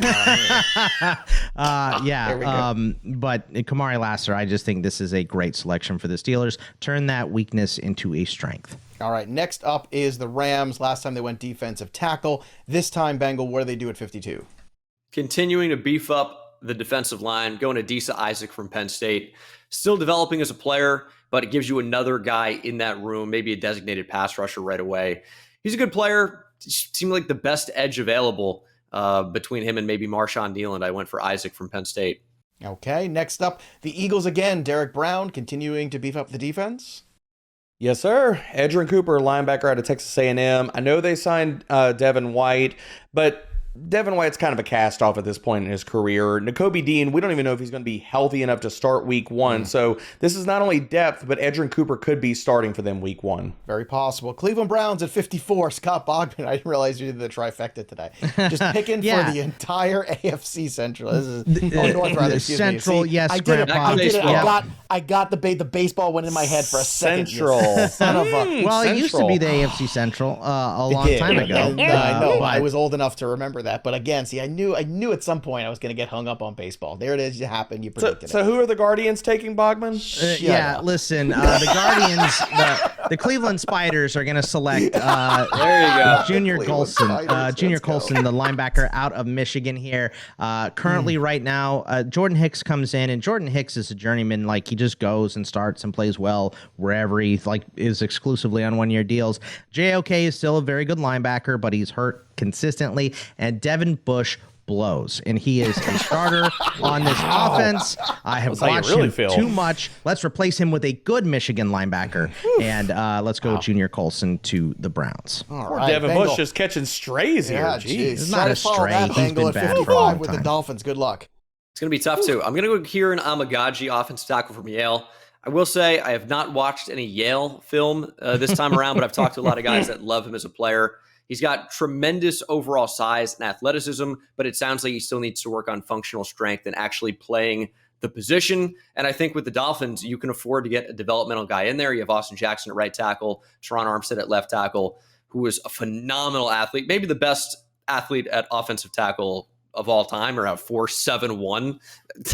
But Kamari Lassiter, I just think this is a great selection for the Steelers. Turn that weakness into a strength. All right, next up is the Rams. Last time they went defensive tackle. This time, Bengal, what do they do at 52? Continuing to beef up the defensive line, going to Adisa Isaac from Penn State. Still developing as a player, but it gives you another guy in that room, maybe a designated pass rusher right away. He's a good player. Seemed like the best edge available between him and maybe Marshawn Deland. I went for Isaac from Penn State. Okay, next up, the Eagles again. Derek Brown continuing to beef up the defense. Yes, sir. Edgerrin Cooper, linebacker out of Texas A&M. I know they signed Devin White, but Devin White's kind of a cast-off at this point in his career. Nakobe Dean, we don't even know if he's going to be healthy enough to start week 1. So this is not only depth, but Edgerrin Cooper could be starting for them week 1. Very possible. Cleveland Browns at 54. Scott Bogman, I didn't realize you did the trifecta today. Just picking for the entire AFC Central. This is North, rather, Central, See, yes, I did it. Grandpa. I did it. Yeah. I got the baseball went in my head for a second. Central. Son of a... Well, it used to be the AFC Central a long time ago. I know. I was old enough to remember that. But again, see, I knew at some point I was going to get hung up on baseball. There it is. It happened. You predicted it. So who are the Guardians taking, Bogman? Listen, the Guardians, the Cleveland Spiders are going to select there you go. Junior Colson, Spiders, Colson, the linebacker out of Michigan here. Currently, right now, Jordan Hicks comes in, and Jordan Hicks is a journeyman. Like, he just goes and starts and plays well wherever he is exclusively on one-year deals. JOK is still a very good linebacker, but he's hurt consistently, and Devin Bush blows, and he is a starter on this offense. I have watched him too much. Let's replace him with a good Michigan linebacker, and let's go Junior Colson to the Browns. Poor Devin Bush just catching strays here. Jeez. It's not a stray. He's been bad for a long with time. the Dolphins. Good luck. It's going to be tough, too. I'm going to go Kieran Amagaji, offensive tackle from Yale. I will say I have not watched any Yale film this time around, but I've talked to a lot of guys that love him as a player. He's got tremendous overall size and athleticism, but it sounds like he still needs to work on functional strength and actually playing the position. And I think with the Dolphins, you can afford to get a developmental guy in there. You have Austin Jackson at right tackle, Teron Armstead at left tackle, who is a phenomenal athlete, maybe the best athlete at offensive tackle of all time, around 4'7"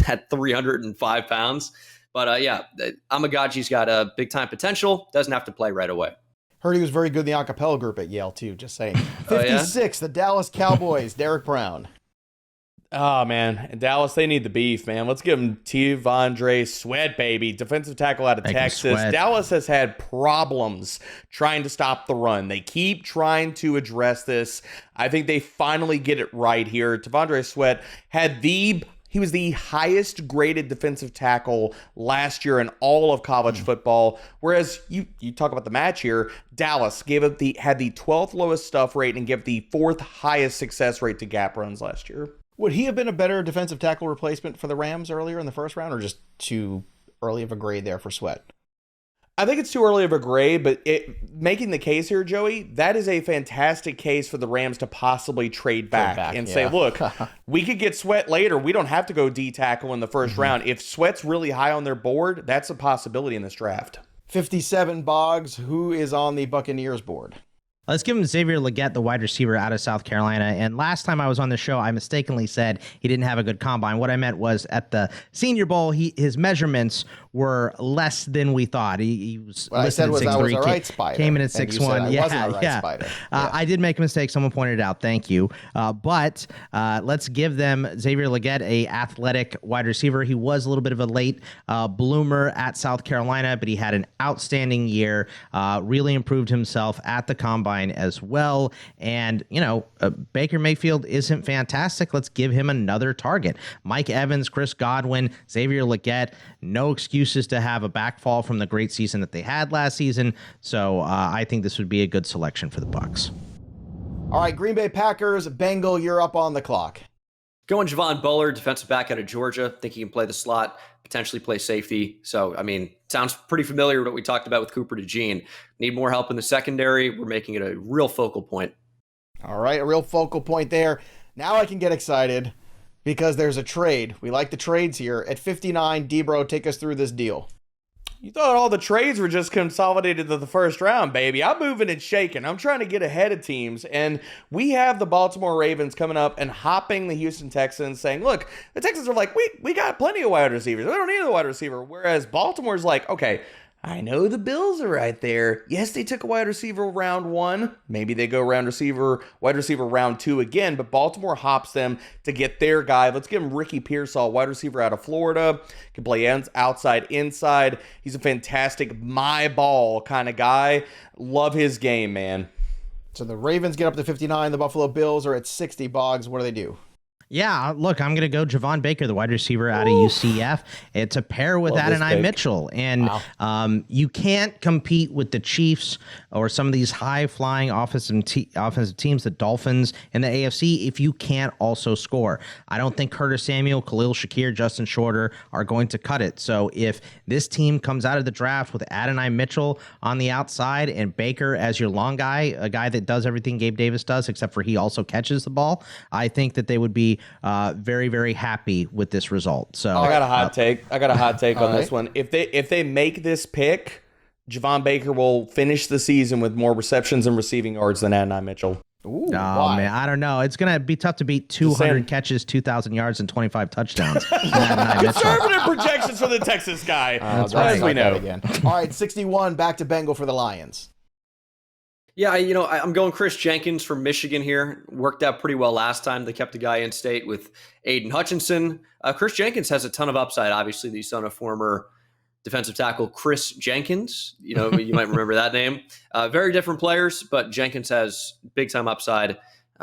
at 305 pounds. But Amagaji's got a big-time potential. Doesn't have to play right away. Heard he was very good in the acapella group at Yale, too. Just saying. 56, the Dallas Cowboys, Derek Brown. Oh, man. In Dallas, they need the beef, man. Let's give him T'Vondre Sweat, baby. Defensive tackle out of Texas. Dallas has had problems trying to stop the run. They keep trying to address this. I think they finally get it right here. T'Vondre Sweat he was the highest graded defensive tackle last year in all of college football. Whereas you talk about the match here, Dallas had the 12th lowest stuff rate and gave the 4th highest success rate to gap runs last year. Would he have been a better defensive tackle replacement for the Rams earlier in the first round, or just too early of a grade there for Sweat? I think it's too early of a grade, but making the case here, Joey, that is a fantastic case for the Rams to possibly trade back and say, look, we could get Sweat later. We don't have to go D-tackle in the first round. If Sweat's really high on their board, that's a possibility in this draft. 57, Boggs, who is on the Buccaneers board? Let's give him Xavier Legette, the wide receiver out of South Carolina. And last time I was on the show, I mistakenly said he didn't have a good combine. What I meant was at the Senior Bowl, his measurements were less than we thought. He was what I said was 6'3", I was a right spider. came in at 6'1". Spider. I did make a mistake. Someone pointed it out. Thank you. But let's give them Xavier Legette, a athletic wide receiver. He was a little bit of a late bloomer at South Carolina, but he had an outstanding year, really improved himself at the combine as well. And, Baker Mayfield isn't fantastic. Let's give him another target. Mike Evans, Chris Godwin, Xavier Legette, no excuses to have a backfall from the great season that they had last season. So I think this would be a good selection for the Bucs. All right, Green Bay Packers, Bengal, you're up on the clock. Going Javon Bullard, defensive back out of Georgia. Think he can play the slot, potentially play safety. So, sounds pretty familiar with what we talked about with Cooper DeJean. Need more help in the secondary. We're making it a real focal point. All right, a real focal point there. Now I can get excited because there's a trade. We like the trades here. At 59, Debro, take us through this deal. You thought all the trades were just consolidated to the first round, baby. I'm moving and shaking. I'm trying to get ahead of teams. And we have the Baltimore Ravens coming up and hopping the Houston Texans saying, look, the Texans are like, we got plenty of wide receivers. We don't need a wide receiver. Whereas Baltimore's like, okay, I know the Bills are right there. Yes, they took a wide receiver round 1. Maybe they go wide receiver round 2 again, but Baltimore hops them to get their guy. Let's give him Ricky Pearsall, wide receiver out of Florida. Can play outside, inside. He's a fantastic my ball kind of guy. Love his game, man. So the Ravens get up to 59. The Buffalo Bills are at 60. Boggs, what do they do? Yeah, look, I'm going to go Javon Baker, the wide receiver out of UCF. It's a pair with Adonai Mitchell. And you can't compete with the Chiefs or some of these high-flying offensive teams, the Dolphins and the AFC, if you can't also score. I don't think Curtis Samuel, Khalil Shakir, Justin Shorter are going to cut it. So if this team comes out of the draft with Adonai Mitchell on the outside and Baker as your long guy, a guy that does everything Gabe Davis does, except for he also catches the ball, I think that they would be very, very happy with this result. So I got a hot take. On this one. If they make this pick, Javon Baker will finish the season with more receptions and receiving yards than Adonai Mitchell. Ooh, Oh, why? man, I don't know. It's going to be tough to beat 200 catches, 2,000 yards, and 25 touchdowns. Conservative projections for the Texas guy. That's right. As we know. Again. All right, 61, back to Bengal for the Lions. Yeah, I'm going Chris Jenkins from Michigan here. Worked out pretty well last time. They kept a guy in state with Aiden Hutchinson. Chris Jenkins has a ton of upside. Obviously, the son of former defensive tackle Chris Jenkins. You might remember that name. Very different players, but Jenkins has big-time upside.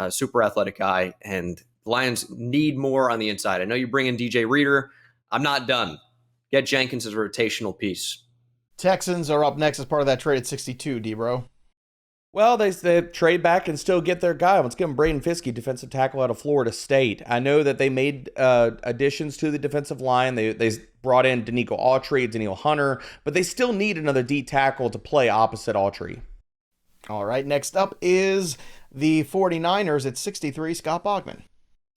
Super athletic guy, and the Lions need more on the inside. I know you bring in DJ Reader. I'm not done. Get Jenkins as a rotational piece. Texans are up next as part of that trade at 62, D-Bro. Well, they trade back and still get their guy. Let's give them Braden Fiske, defensive tackle out of Florida State. I know that they made additions to the defensive line. They brought in Danico Autry, Daniel Hunter, but they still need another D tackle to play opposite Autry. All right, next up is the 49ers at 63, Scott Bogman.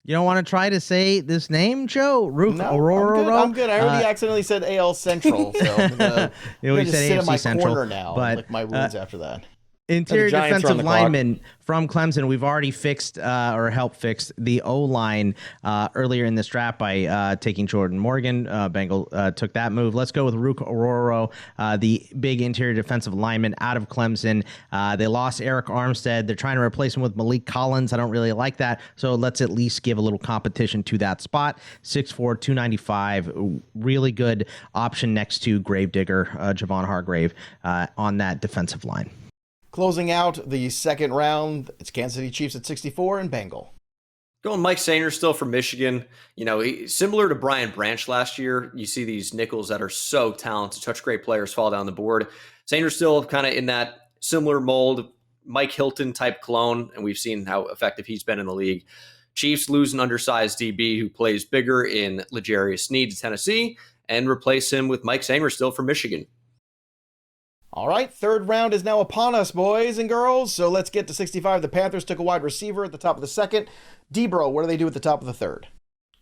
You don't want to try to say this name, Joe? Rook Aurora? I'm good. I already accidentally said AL Central, so I'm going to said sit in my Central, corner now and lick my wounds after that. Interior defensive lineman from Clemson. We've already fixed or helped fix the O-line earlier in this draft by taking Jordan Morgan. Bengal took that move. Let's go with Rook Aurora, the big interior defensive lineman out of Clemson. They lost Eric Armstead. They're trying to replace him with Malik Collins. I don't really like that, so let's at least give a little competition to that spot. 6'4", 295, really good option next to Gravedigger, Javon Hargrave on that defensive line. Closing out the second round, it's Kansas City Chiefs at 64 and Bengal. Going Mike Sainer still from Michigan. Similar to Brian Branch last year, you see these nickels that are so talented, such great players fall down the board. Sainer's still kind of in that similar mold, Mike Hilton type clone, and we've seen how effective he's been in the league. Chiefs lose an undersized DB who plays bigger in L'Jarius Sneed to Tennessee and replace him with Mike Sainer still from Michigan. All right, third round is now upon us, boys and girls. So let's get to 65. The Panthers took a wide receiver at the top of the second. D-Bro, what do they do at the top of the third?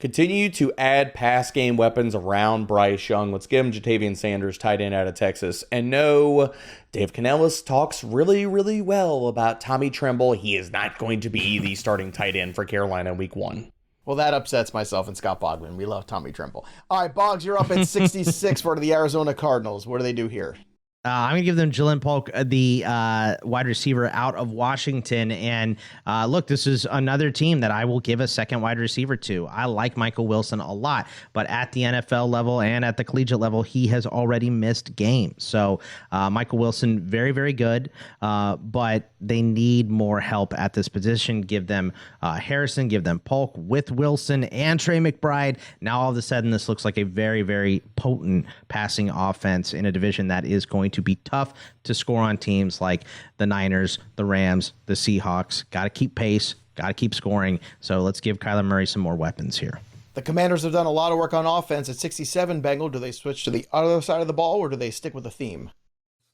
Continue to add pass game weapons around Bryce Young. Let's give him Jatavian Sanders, tight end out of Texas. And no, Dave Canellis talks really, really well about Tommy Tremble. He is not going to be the starting tight end for Carolina week 1. Well, that upsets myself and Scott Bogman. We love Tommy Tremble. All right, Boggs, you're up at 66 for the Arizona Cardinals. What do they do here? I'm going to give them Jalen Polk, the wide receiver out of Washington. And look, this is another team that I will give a second wide receiver to. I like Michael Wilson a lot, but at the NFL level and at the collegiate level, he has already missed games. So Michael Wilson, very, very good, but they need more help at this position. Give them Harrison, give them Polk with Wilson and Trey McBride. Now, all of a sudden, this looks like a very, very potent passing offense in a division that is going to be tough to score on teams like the Niners, the Rams, the Seahawks. Got to keep pace, got to keep scoring. So let's give Kyler Murray some more weapons here. The Commanders have done a lot of work on offense at 67. Bengal, do they switch to the other side of the ball or do they stick with the theme?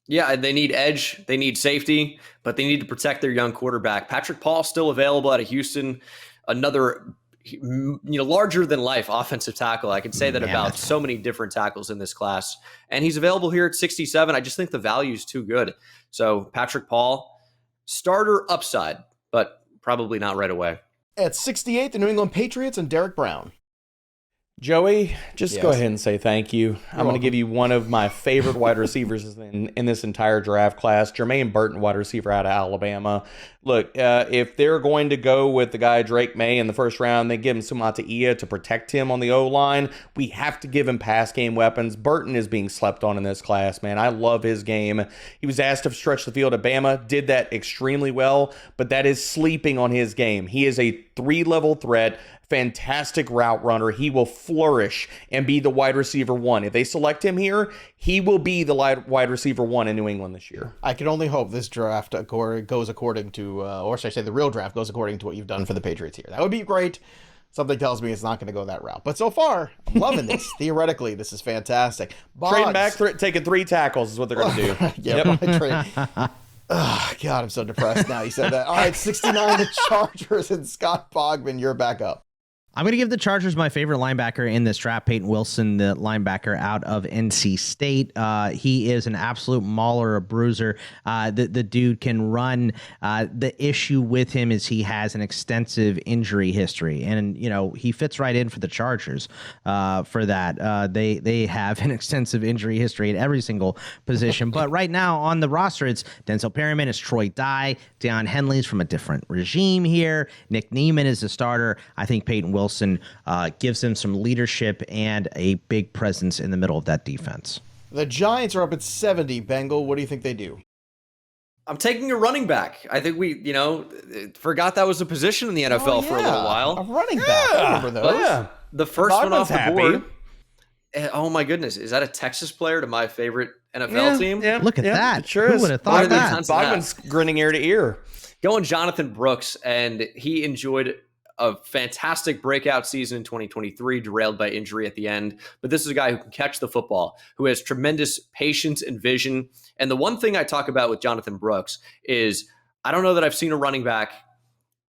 Yeah, they need edge, they need safety, but they need to protect their young quarterback. Patrick Paul still available out of Houston, another larger than life offensive tackle. I can say that about so many different tackles in this class, and he's available here at 67. I just think the value is too good. So Patrick Paul, starter upside, but probably not right away. At 68, the New England Patriots and Derek Brown. Joey, just go ahead and say thank you. I'm going to welcome. give you one of my favorite wide receivers in this entire draft class, Jermaine Burton, wide receiver out of Alabama. Look, if they're going to go with the guy Drake May in the first round, they give him Sumata Ia to protect him on the O-line. We have to give him pass game weapons. Burton is being slept on in this class, man. I love his game. He was asked to stretch the field at Bama, did that extremely well, but that is sleeping on his game. He is a 3-level threat. Fantastic route runner. He will flourish and be the wide receiver 1. If they select him here, he will be the wide receiver 1 in New England this year. I can only hope this draft goes according to, or should I say the real draft goes according to what you've done for the Patriots here. That would be great. Something tells me it's not going to go that route. But so far, I'm loving this. Theoretically, this is fantastic. Trading back, taking 3 tackles is what they're going to do. Oh, God, I'm so depressed now you said that. All right, 69, the Chargers and Scott Bogman, you're back up. I'm going to give the Chargers my favorite linebacker in this draft, Peyton Wilson, the linebacker out of NC State. He is an absolute mauler, a bruiser. The dude can run. The issue with him is he has an extensive injury history, and he fits right in for the Chargers. For that, they have an extensive injury history at every single position. But right now on the roster, it's Denzel Perryman, it's Troy Dye, Deion Henley's from a different regime here. Nick Neiman is the starter. I think Peyton Wilson gives them some leadership and a big presence in the middle of that defense. The Giants are up at 70, Bengal. What do you think they do? I'm taking a running back. I think we, forgot that was a position in the NFL for a little while. A running back. I remember those. Yeah. The first one off the board. Happy. Oh my goodness. Is that a Texas player to my favorite NFL team? Yeah, look at that. Sure Who is. would have thought that? Bogman's grinning ear to ear. Going Jonathan Brooks, and he enjoyed a fantastic breakout season in 2023, derailed by injury at the end. But this is a guy who can catch the football, who has tremendous patience and vision. And the one thing I talk about with Jonathan Brooks is I don't know that I've seen a running back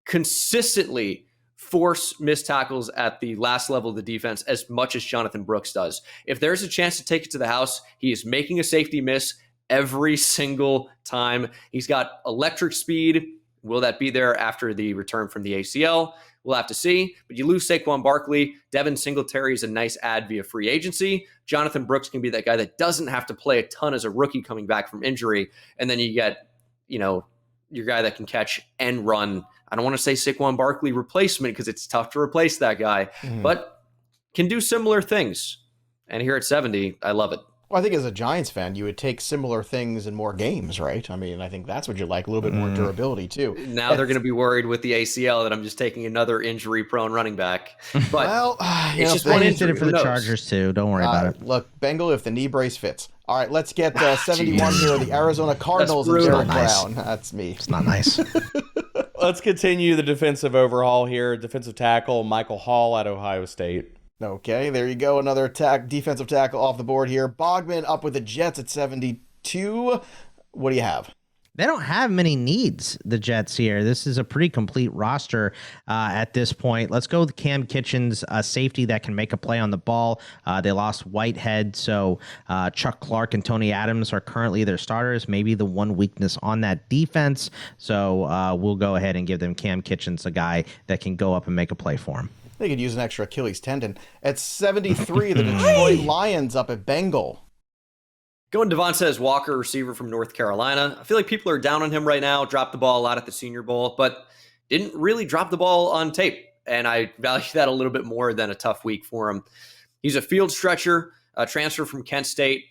consistently force missed tackles at the last level of the defense as much as Jonathan Brooks does. If there's a chance to take it to the house, he is making a safety miss every single time. He's got electric speed. Will that be there after the return from the ACL? We'll have to see. But you lose Saquon Barkley. Devin Singletary is a nice add via free agency. Jonathan Brooks can be that guy that doesn't have to play a ton as a rookie coming back from injury. And then you get, your guy that can catch and run. I don't want to say Saquon Barkley replacement because it's tough to replace that guy, but can do similar things. And here at 70, I love it. Well, I think as a Giants fan, you would take similar things in more games, right? I mean, I think that's what you like, a little bit more durability, too. Now they're going to be worried with the ACL that I'm just taking another injury-prone running back. But it's just one injury for the Chargers, too. Don't worry about it. Look, Bengal, if the knee brace fits. All right, let's get 71 here, the Arizona Cardinals and Derek Brown. That's me. It's not nice. Let's continue the defensive overhaul here. Defensive tackle Michael Hall at Ohio State. Okay, there you go. Another defensive tackle off the board here. Bogman up with the Jets at 72. What do you have? They don't have many needs, the Jets here. This is a pretty complete roster at this point. Let's go with Cam Kitchens, a safety that can make a play on the ball. They lost Whitehead, so Chuck Clark and Tony Adams are currently their starters. Maybe the one weakness on that defense. So we'll go ahead and give them Cam Kitchens, a guy that can go up and make a play for him. They could use an extra Achilles tendon. At 73, the Detroit Lions up at Bengal. Going Devontae Walker, receiver from North Carolina. I feel like people are down on him right now. Dropped the ball a lot at the Senior Bowl, but didn't really drop the ball on tape. And I value that a little bit more than a tough week for him. He's a field stretcher, a transfer from Kent State.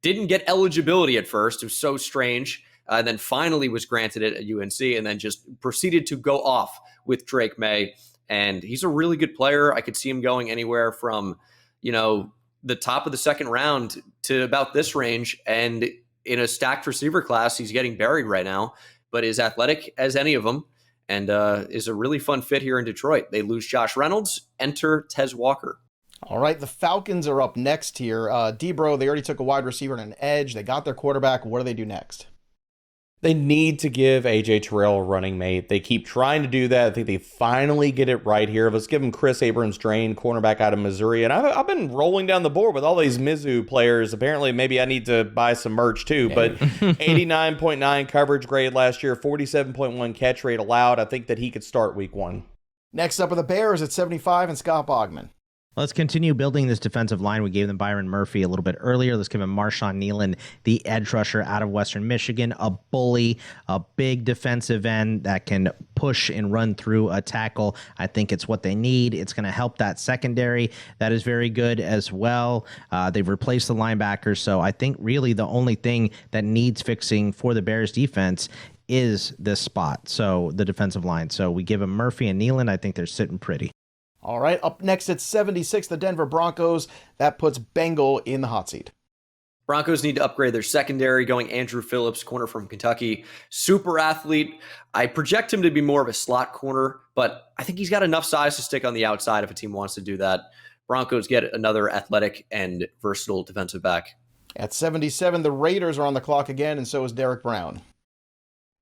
Didn't get eligibility at first. It was so strange. Then finally was granted it at UNC and then just proceeded to go off with Drake May. And he's a really good player. I could see him going anywhere from, the top of the second round to about this range. And in a stacked receiver class, he's getting buried right now, but is athletic as any of them and is a really fun fit here in Detroit. They lose Josh Reynolds, enter Tez Walker. All right, the Falcons are up next here. Debro, they already took a wide receiver and an edge. They got their quarterback. What do they do next? They need to give A.J. Terrell a running mate. They keep trying to do that. I think they finally get it right here. Let's give them Chris Abrams-Drain, cornerback out of Missouri. And I've been rolling down the board with all these Mizzou players. Apparently, maybe I need to buy some merch too. But 89.9 coverage grade last year, 47.1 catch rate allowed. I think that he could start week 1. Next up are the Bears at 75 and Scott Bogman. Let's continue building this defensive line. We gave them Byron Murphy a little bit earlier. Let's give him Marshawn Nealon, the edge rusher out of Western Michigan, a bully, a big defensive end that can push and run through a tackle. I think it's what they need. It's going to help that secondary. That is very good as well. They've replaced the linebackers, so I think really the only thing that needs fixing for the Bears defense is this spot, so the defensive line. So we give them Murphy and Nealon. I think they're sitting pretty. All right, up next at 76, the Denver Broncos. That puts Bengal in the hot seat. Broncos need to upgrade their secondary, going Andrew Phillips, corner from Kentucky. Super athlete. I project him to be more of a slot corner, but I think he's got enough size to stick on the outside if a team wants to do that. Broncos get another athletic and versatile defensive back. At 77, the Raiders are on the clock again, and so is Derek Brown.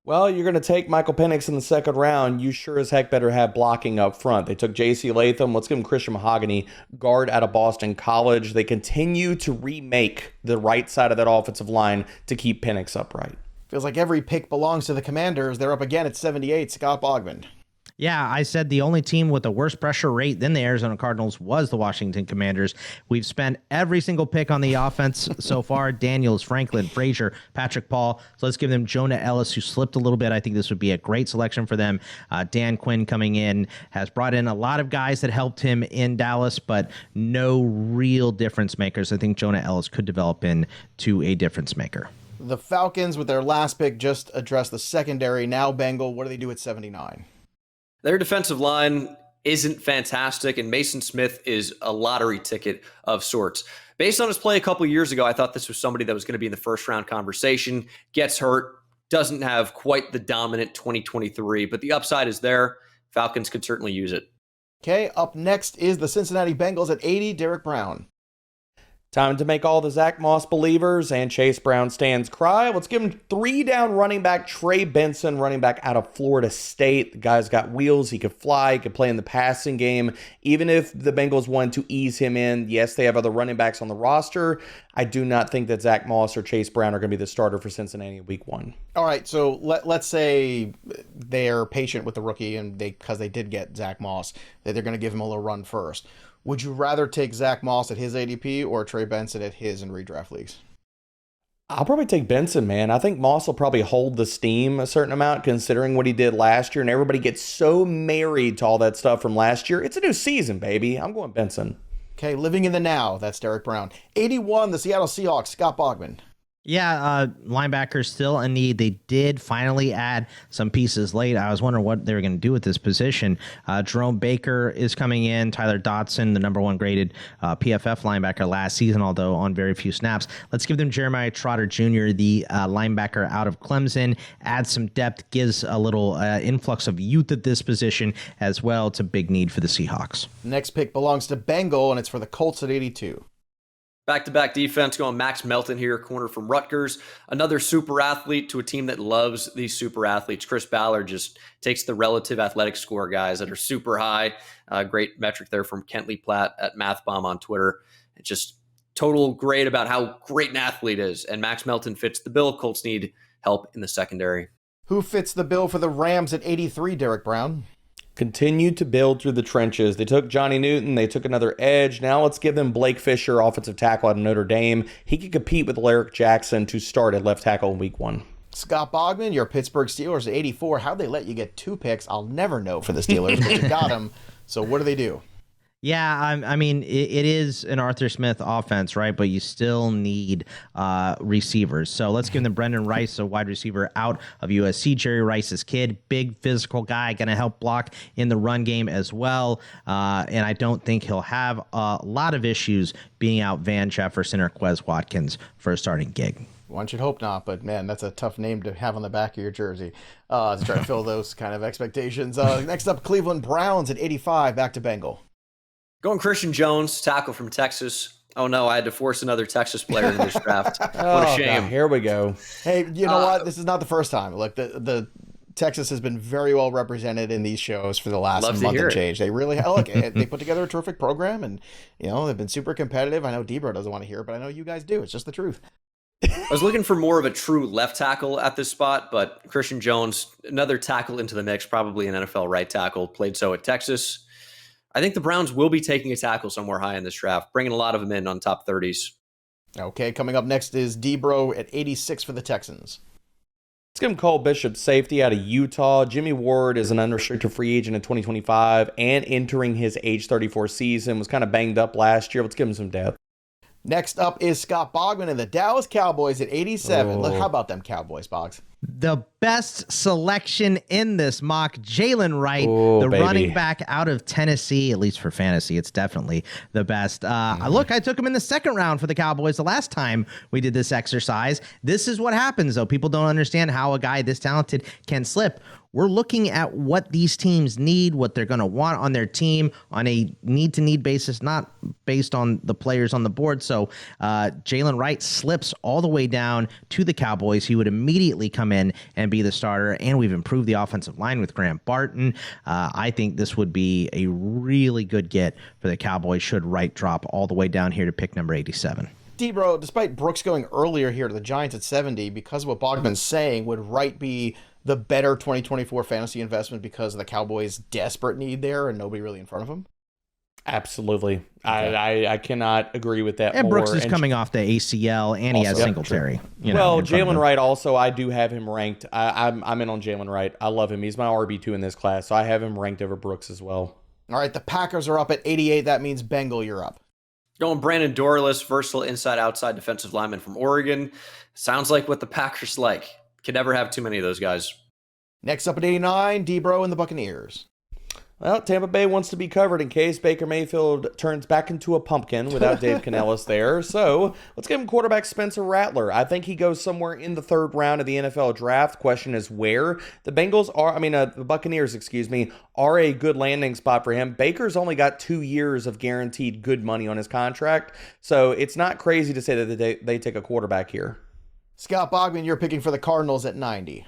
Well, you're going to take Michael Penix in the second round. You sure as heck better have blocking up front. They took J.C. Latham. Let's give him Christian Mahogany, guard out of Boston College. They continue to remake the right side of that offensive line to keep Penix upright. Feels like every pick belongs to the Commanders. They're up again at 78. Scott Bogman. Yeah, I said the only team with a worse pressure rate than the Arizona Cardinals was the Washington Commanders. We've spent every single pick on the offense so far. Daniels, Franklin, Frazier, Patrick Paul. So let's give them Jonah Ellis, who slipped a little bit. I think this would be a great selection for them. Dan Quinn coming in has brought in a lot of guys that helped him in Dallas, but no real difference makers. I think Jonah Ellis could develop into a difference maker. The Falcons, with their last pick, just addressed the secondary. Now Bengal. What do they do at 79? Their defensive line isn't fantastic, and Mason Smith is a lottery ticket of sorts. Based on his play a couple years ago, I thought this was somebody that was going to be in the first-round conversation. Gets hurt, doesn't have quite the dominant 2023, but the upside is there. Falcons could certainly use it. Okay, up next is the Cincinnati Bengals at 80, Derek Brown. Time to make all the Zach Moss believers and Chase Brown stands cry. Let's give him 3-down running back Trey Benson, running back out of Florida State. The guy's got wheels. He could fly. He could play in the passing game. Even if the Bengals wanted to ease him in, yes, they have other running backs on the roster. I do not think that Zach Moss or Chase Brown are going to be the starter for Cincinnati in week 1. All right, so let's say they're patient with the rookie and because they did get Zach Moss, that they're going to give him a little run first. Would you rather take Zach Moss at his ADP or Trey Benson at his in redraft leagues? I'll probably take Benson, man. I think Moss will probably hold the steam a certain amount considering what he did last year, and everybody gets so married to all that stuff from last year. It's a new season, baby. I'm going Benson. Okay, living in the now. That's Derek Brown. 81, the Seattle Seahawks, Scott Bogman. Yeah, linebackers still a need. They did finally add some pieces late. I was wondering what they were going to do with this position. Jerome Baker is coming in. Tyler Dotson, the number 1 graded PFF linebacker last season, although on very few snaps. Let's give them Jeremiah Trotter Jr., the linebacker out of Clemson. Add some depth, gives a little influx of youth at this position as well. It's a big need for the Seahawks. Next pick belongs to Bengal, and it's for the Colts at 82. Back-to-back defense going Max Melton here, corner from Rutgers. Another super athlete to a team that loves these super athletes. Chris Ballard just takes the relative athletic score guys that are super high. Great metric there from Kentley Platt at MathBomb on Twitter. It's just total great about how great an athlete is. And Max Melton fits the bill. Colts need help in the secondary. Who fits the bill for the Rams at 83, Derek Brown? Continue to build through the trenches. They took Johnny Newton. They took another edge. Now let's give them Blake Fisher, offensive tackle out of Notre Dame. He could compete with Larrick Jackson to start at left tackle in week 1. Scott Bogman, your Pittsburgh Steelers at 84. How'd they let you get 2 picks? I'll never know for the Steelers, but you got them. So what do they do? Yeah, I mean, it is an Arthur Smith offense, right? But you still need receivers. So let's give them Brendan Rice, a wide receiver out of USC. Jerry Rice's kid, big physical guy, going to help block in the run game as well. And I don't think he'll have a lot of issues being out Van Jefferson or Quez Watkins for a starting gig. One should hope not, but man, that's a tough name to have on the back of your jersey to try to fill those kind of expectations. Next up, Cleveland Browns at 85, back to Bengal. Going Christian Jones, tackle from Texas. Oh no, I had to force another Texas player in this draft. What a shame. God, here we go. Hey, you know what? This is not the first time. Look, the Texas has been very well represented in these shows for the last month and change. They really look. They put together a terrific program, and they've been super competitive. I know Debro doesn't want to hear it, but I know you guys do. It's just the truth. I was looking for more of a true left tackle at this spot, but Christian Jones, another tackle into the mix, probably an NFL right tackle, played so at Texas. I think the Browns will be taking a tackle somewhere high in this draft, bringing a lot of them in on top 30s. Okay, coming up next is Debro at 86 for the Texans. Let's give him Cole Bishop, safety out of Utah. Jimmy Ward is an unrestricted free agent in 2025 and entering his age 34 season. Was kind of banged up last year. Let's give him some depth. Next up is Scott Bogman and the Dallas Cowboys at 87. Look, how about them Cowboys, Boggs? The best selection in this mock, Jalen Wright, the running back out of Tennessee, at least for fantasy. It's definitely the best. Look, I took him in the second round for the Cowboys the last time we did this exercise. This is what happens, though. People don't understand how a guy this talented can slip. We're looking at what these teams need, what they're going to want on their team on a need-to-need basis, not based on the players on the board. So Jalen Wright slips all the way down to the Cowboys. He would immediately come come in and be the starter, and we've improved the offensive line with Graham Barton. I think this would be a really good get for the Cowboys should Wright drop all the way down here to pick number 87. D-Bro, despite Brooks going earlier here to the Giants at 70, because of what Bogman's saying, would Wright be the better 2024 fantasy investment because of the Cowboys' desperate need there and nobody really in front of him? Absolutely. Okay. I cannot agree with that and more. Brooks is coming off the ACL, and he has Singletary. Well, Jalen Wright also, I do have him ranked. I'm in on Jalen Wright. I love him. He's my RB2 in this class, so I have him ranked over Brooks as well. All right, the Packers are up at 88. That means Bengal, you're up. Going Brandon Dorless, versatile inside-outside defensive lineman from Oregon. Sounds like what the Packers like. Can never have too many of those guys. Next up at 89, D-Bro and the Buccaneers. Well, Tampa Bay wants to be covered in case Baker Mayfield turns back into a pumpkin without Dave Canellis there. So let's give him quarterback Spencer Rattler. I think he goes somewhere in the third round of the NFL draft. Question is where. The Buccaneers, are a good landing spot for him. Baker's only got 2 years of guaranteed good money on his contract. So it's not crazy to say that they take a quarterback here. Scott Bogman, you're picking for the Cardinals at 90.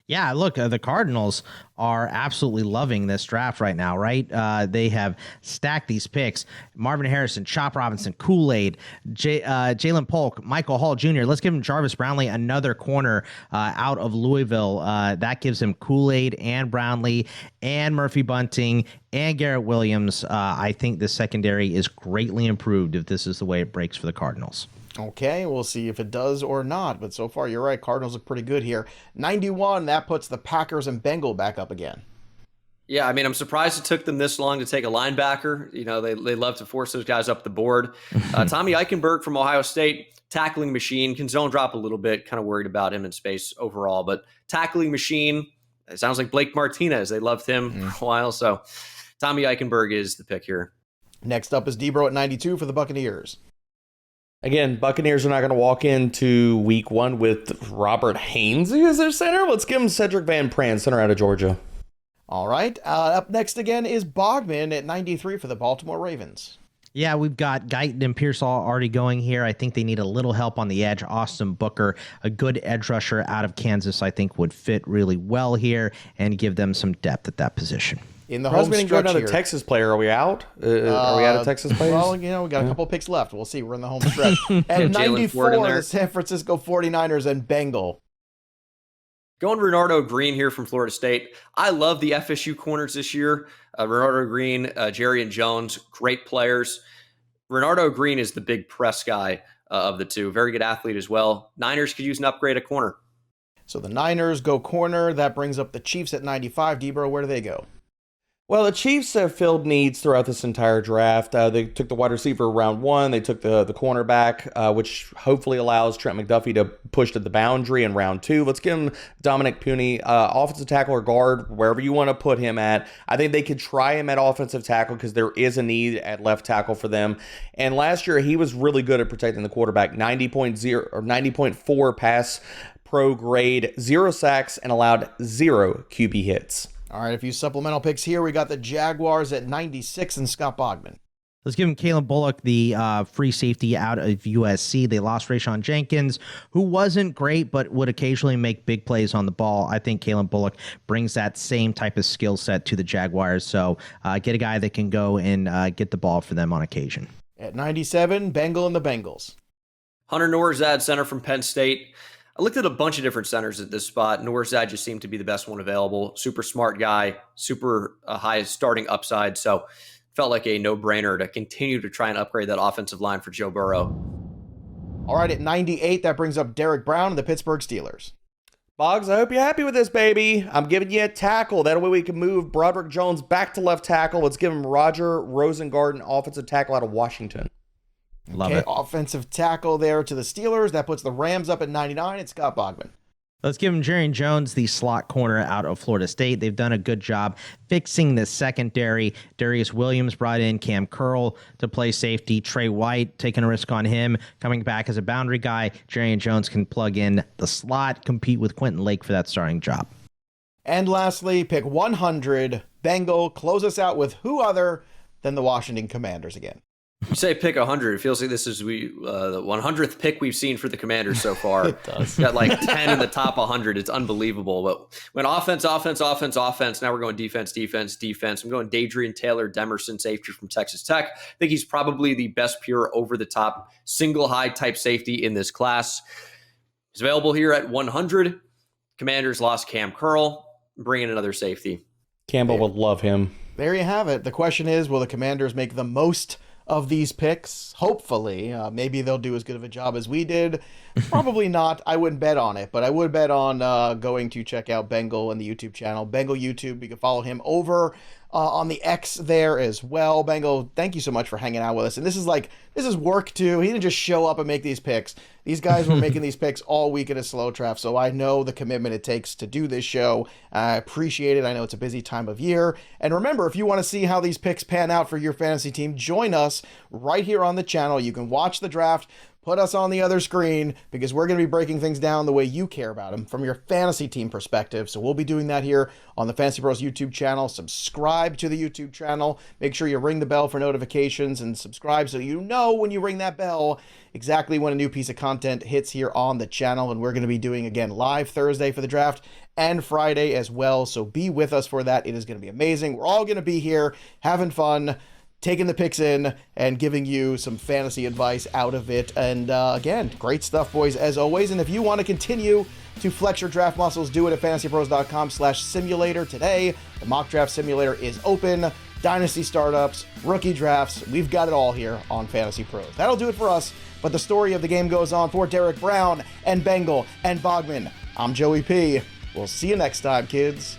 Yeah, look, the Cardinals are absolutely loving this draft right now, right? They have stacked these picks. Marvin Harrison, Chop Robinson, Kool-Aid, Jalen Polk, Michael Hall Jr. Let's give him Jarvis Brownlee, another corner out of Louisville. That gives him Kool-Aid and Brownlee and Murphy Bunting and Garrett Williams. I think the secondary is greatly improved if this is the way it breaks for the Cardinals. Okay, we'll see if it does or not. But so far, you're right. Cardinals look pretty good here. 91, that puts the Packers and Bengal back up again. Yeah, I mean, I'm surprised it took them this long to take a linebacker. You know, they love to force those guys up the board. Tommy Eichenberg from Ohio State, tackling machine, can zone drop a little bit. Kind of worried about him in space overall. But tackling machine, it sounds like Blake Martinez. They loved him for a while. So Tommy Eichenberg is the pick here. Next up is D-Bro at 92 for the Buccaneers. Again, Buccaneers are not going to walk into week one with Robert Hainsey as their center. Let's give him Cedric Van Pran, center out of Georgia. All right. Up next again is Bogman at 93 for the Baltimore Ravens. Yeah, we've got Guyton and Pearsall already going here. I think they need a little help on the edge. Austin Booker, a good edge rusher out of Kansas, I think would fit really well here and give them some depth at that position. In the home stretch another here. Texas player. Are we out? Are we out of Texas players? Well, we got a couple picks left. We'll see. We're in the home stretch. At 94, the San Francisco 49ers and Bengal. Going Renardo Green here from Florida State. I love the FSU corners this year. Renardo Green, Jerry and Jones, great players. Renardo Green is the big press guy of the two. Very good athlete as well. Niners could use an upgrade at corner. So the Niners go corner. That brings up the Chiefs at 95. D-Bro, where do they go? Well, the Chiefs have filled needs throughout this entire draft. They took the wide receiver round one. They took the cornerback, which hopefully allows Trent McDuffie to push to the boundary in round two. Let's give him Dominic Puny, offensive tackle or guard, wherever you want to put him at. I think they could try him at offensive tackle because there is a need at left tackle for them. And last year, he was really good at protecting the quarterback. 90.0 or 90.4 pass pro grade, 0 sacks, and allowed 0 QB hits. All right, a few supplemental picks here. We got the Jaguars at 96 and Scott Bogman. Let's give him Caleb Bullock, the free safety out of USC. They lost Rayshon Jenkins, who wasn't great, but would occasionally make big plays on the ball. I think Caleb Bullock brings that same type of skill set to the Jaguars. So get a guy that can go and get the ball for them on occasion. At 97, Bengal and the Bengals. Hunter Nourzad, center from Penn State. I looked at a bunch of different centers at this spot. Nourzad just seemed to be the best one available. Super smart guy, super high starting upside. So felt like a no-brainer to continue to try and upgrade that offensive line for Joe Burrow. All right, at 98, that brings up Derek Brown and the Pittsburgh Steelers. Boggs, I hope you're happy with this, baby. I'm giving you a tackle. That way we can move Broderick Jones back to left tackle. Let's give him Roger Rosengarten, offensive tackle out of Washington. Love it. Offensive tackle there to the Steelers. That puts the Rams up at 99. It's Scott Bogman. Let's give him Jerry Jones, the slot corner out of Florida State. They've done a good job fixing the secondary. Darius Williams brought in Cam Curl to play safety. Trey White taking a risk on him, coming back as a boundary guy. Jerry Jones can plug in the slot, compete with Quentin Lake for that starting job. And lastly, pick 100. Bengal, close us out with who other than the Washington Commanders again. You say pick 100. It feels like this is the 100th pick we've seen for the Commanders so far. It does. Got like 10 in the top 100. It's unbelievable. But when offense, now we're going defense. I'm going Dadrian Taylor Demerson, safety from Texas Tech. I think he's probably the best pure over-the-top single high type safety in this class. He's available here at 100. Commanders lost Cam Curl. Bring in another safety. Campbell would love him. There you have it. The question is, will the Commanders make the most of these picks? Hopefully. Maybe they'll do as good of a job as we did. Probably not. I wouldn't bet on it, but I would bet on going to check out Bengal and the YouTube channel. Bengal YouTube, you can follow him over on the X there as well. Bengal, thank you so much for hanging out with us. And this is work too. He didn't just show up and make these picks. These guys were making these picks all week in a slow draft, so I know the commitment it takes to do this show. I appreciate it. I know it's a busy time of year. And remember, if you want to see how these picks pan out for your fantasy team, join us right here on the channel. You can watch the draft, put us on the other screen, because we're going to be breaking things down the way you care about them from your fantasy team perspective. So we'll be doing that here on the FantasyPros YouTube channel. Subscribe to the YouTube channel. Make sure you ring the bell for notifications and subscribe so you know when you ring that bell exactly when a new piece of content hits here on the channel. And we're going to be doing, again, live Thursday for the draft and Friday as well. So be with us for that. It is going to be amazing. We're all going to be here having fun, taking the picks in and giving you some fantasy advice out of it. And again, great stuff, boys, as always. And if you want to continue to flex your draft muscles, do it at fantasypros.com/simulator today. The mock draft simulator is open. Dynasty startups, rookie drafts, we've got it all here on Fantasy Pros. That'll do it for us, but the story of the game goes on. For Derek Brown and Bengal and Bogman, I'm Joey P. We'll see you next time, kids.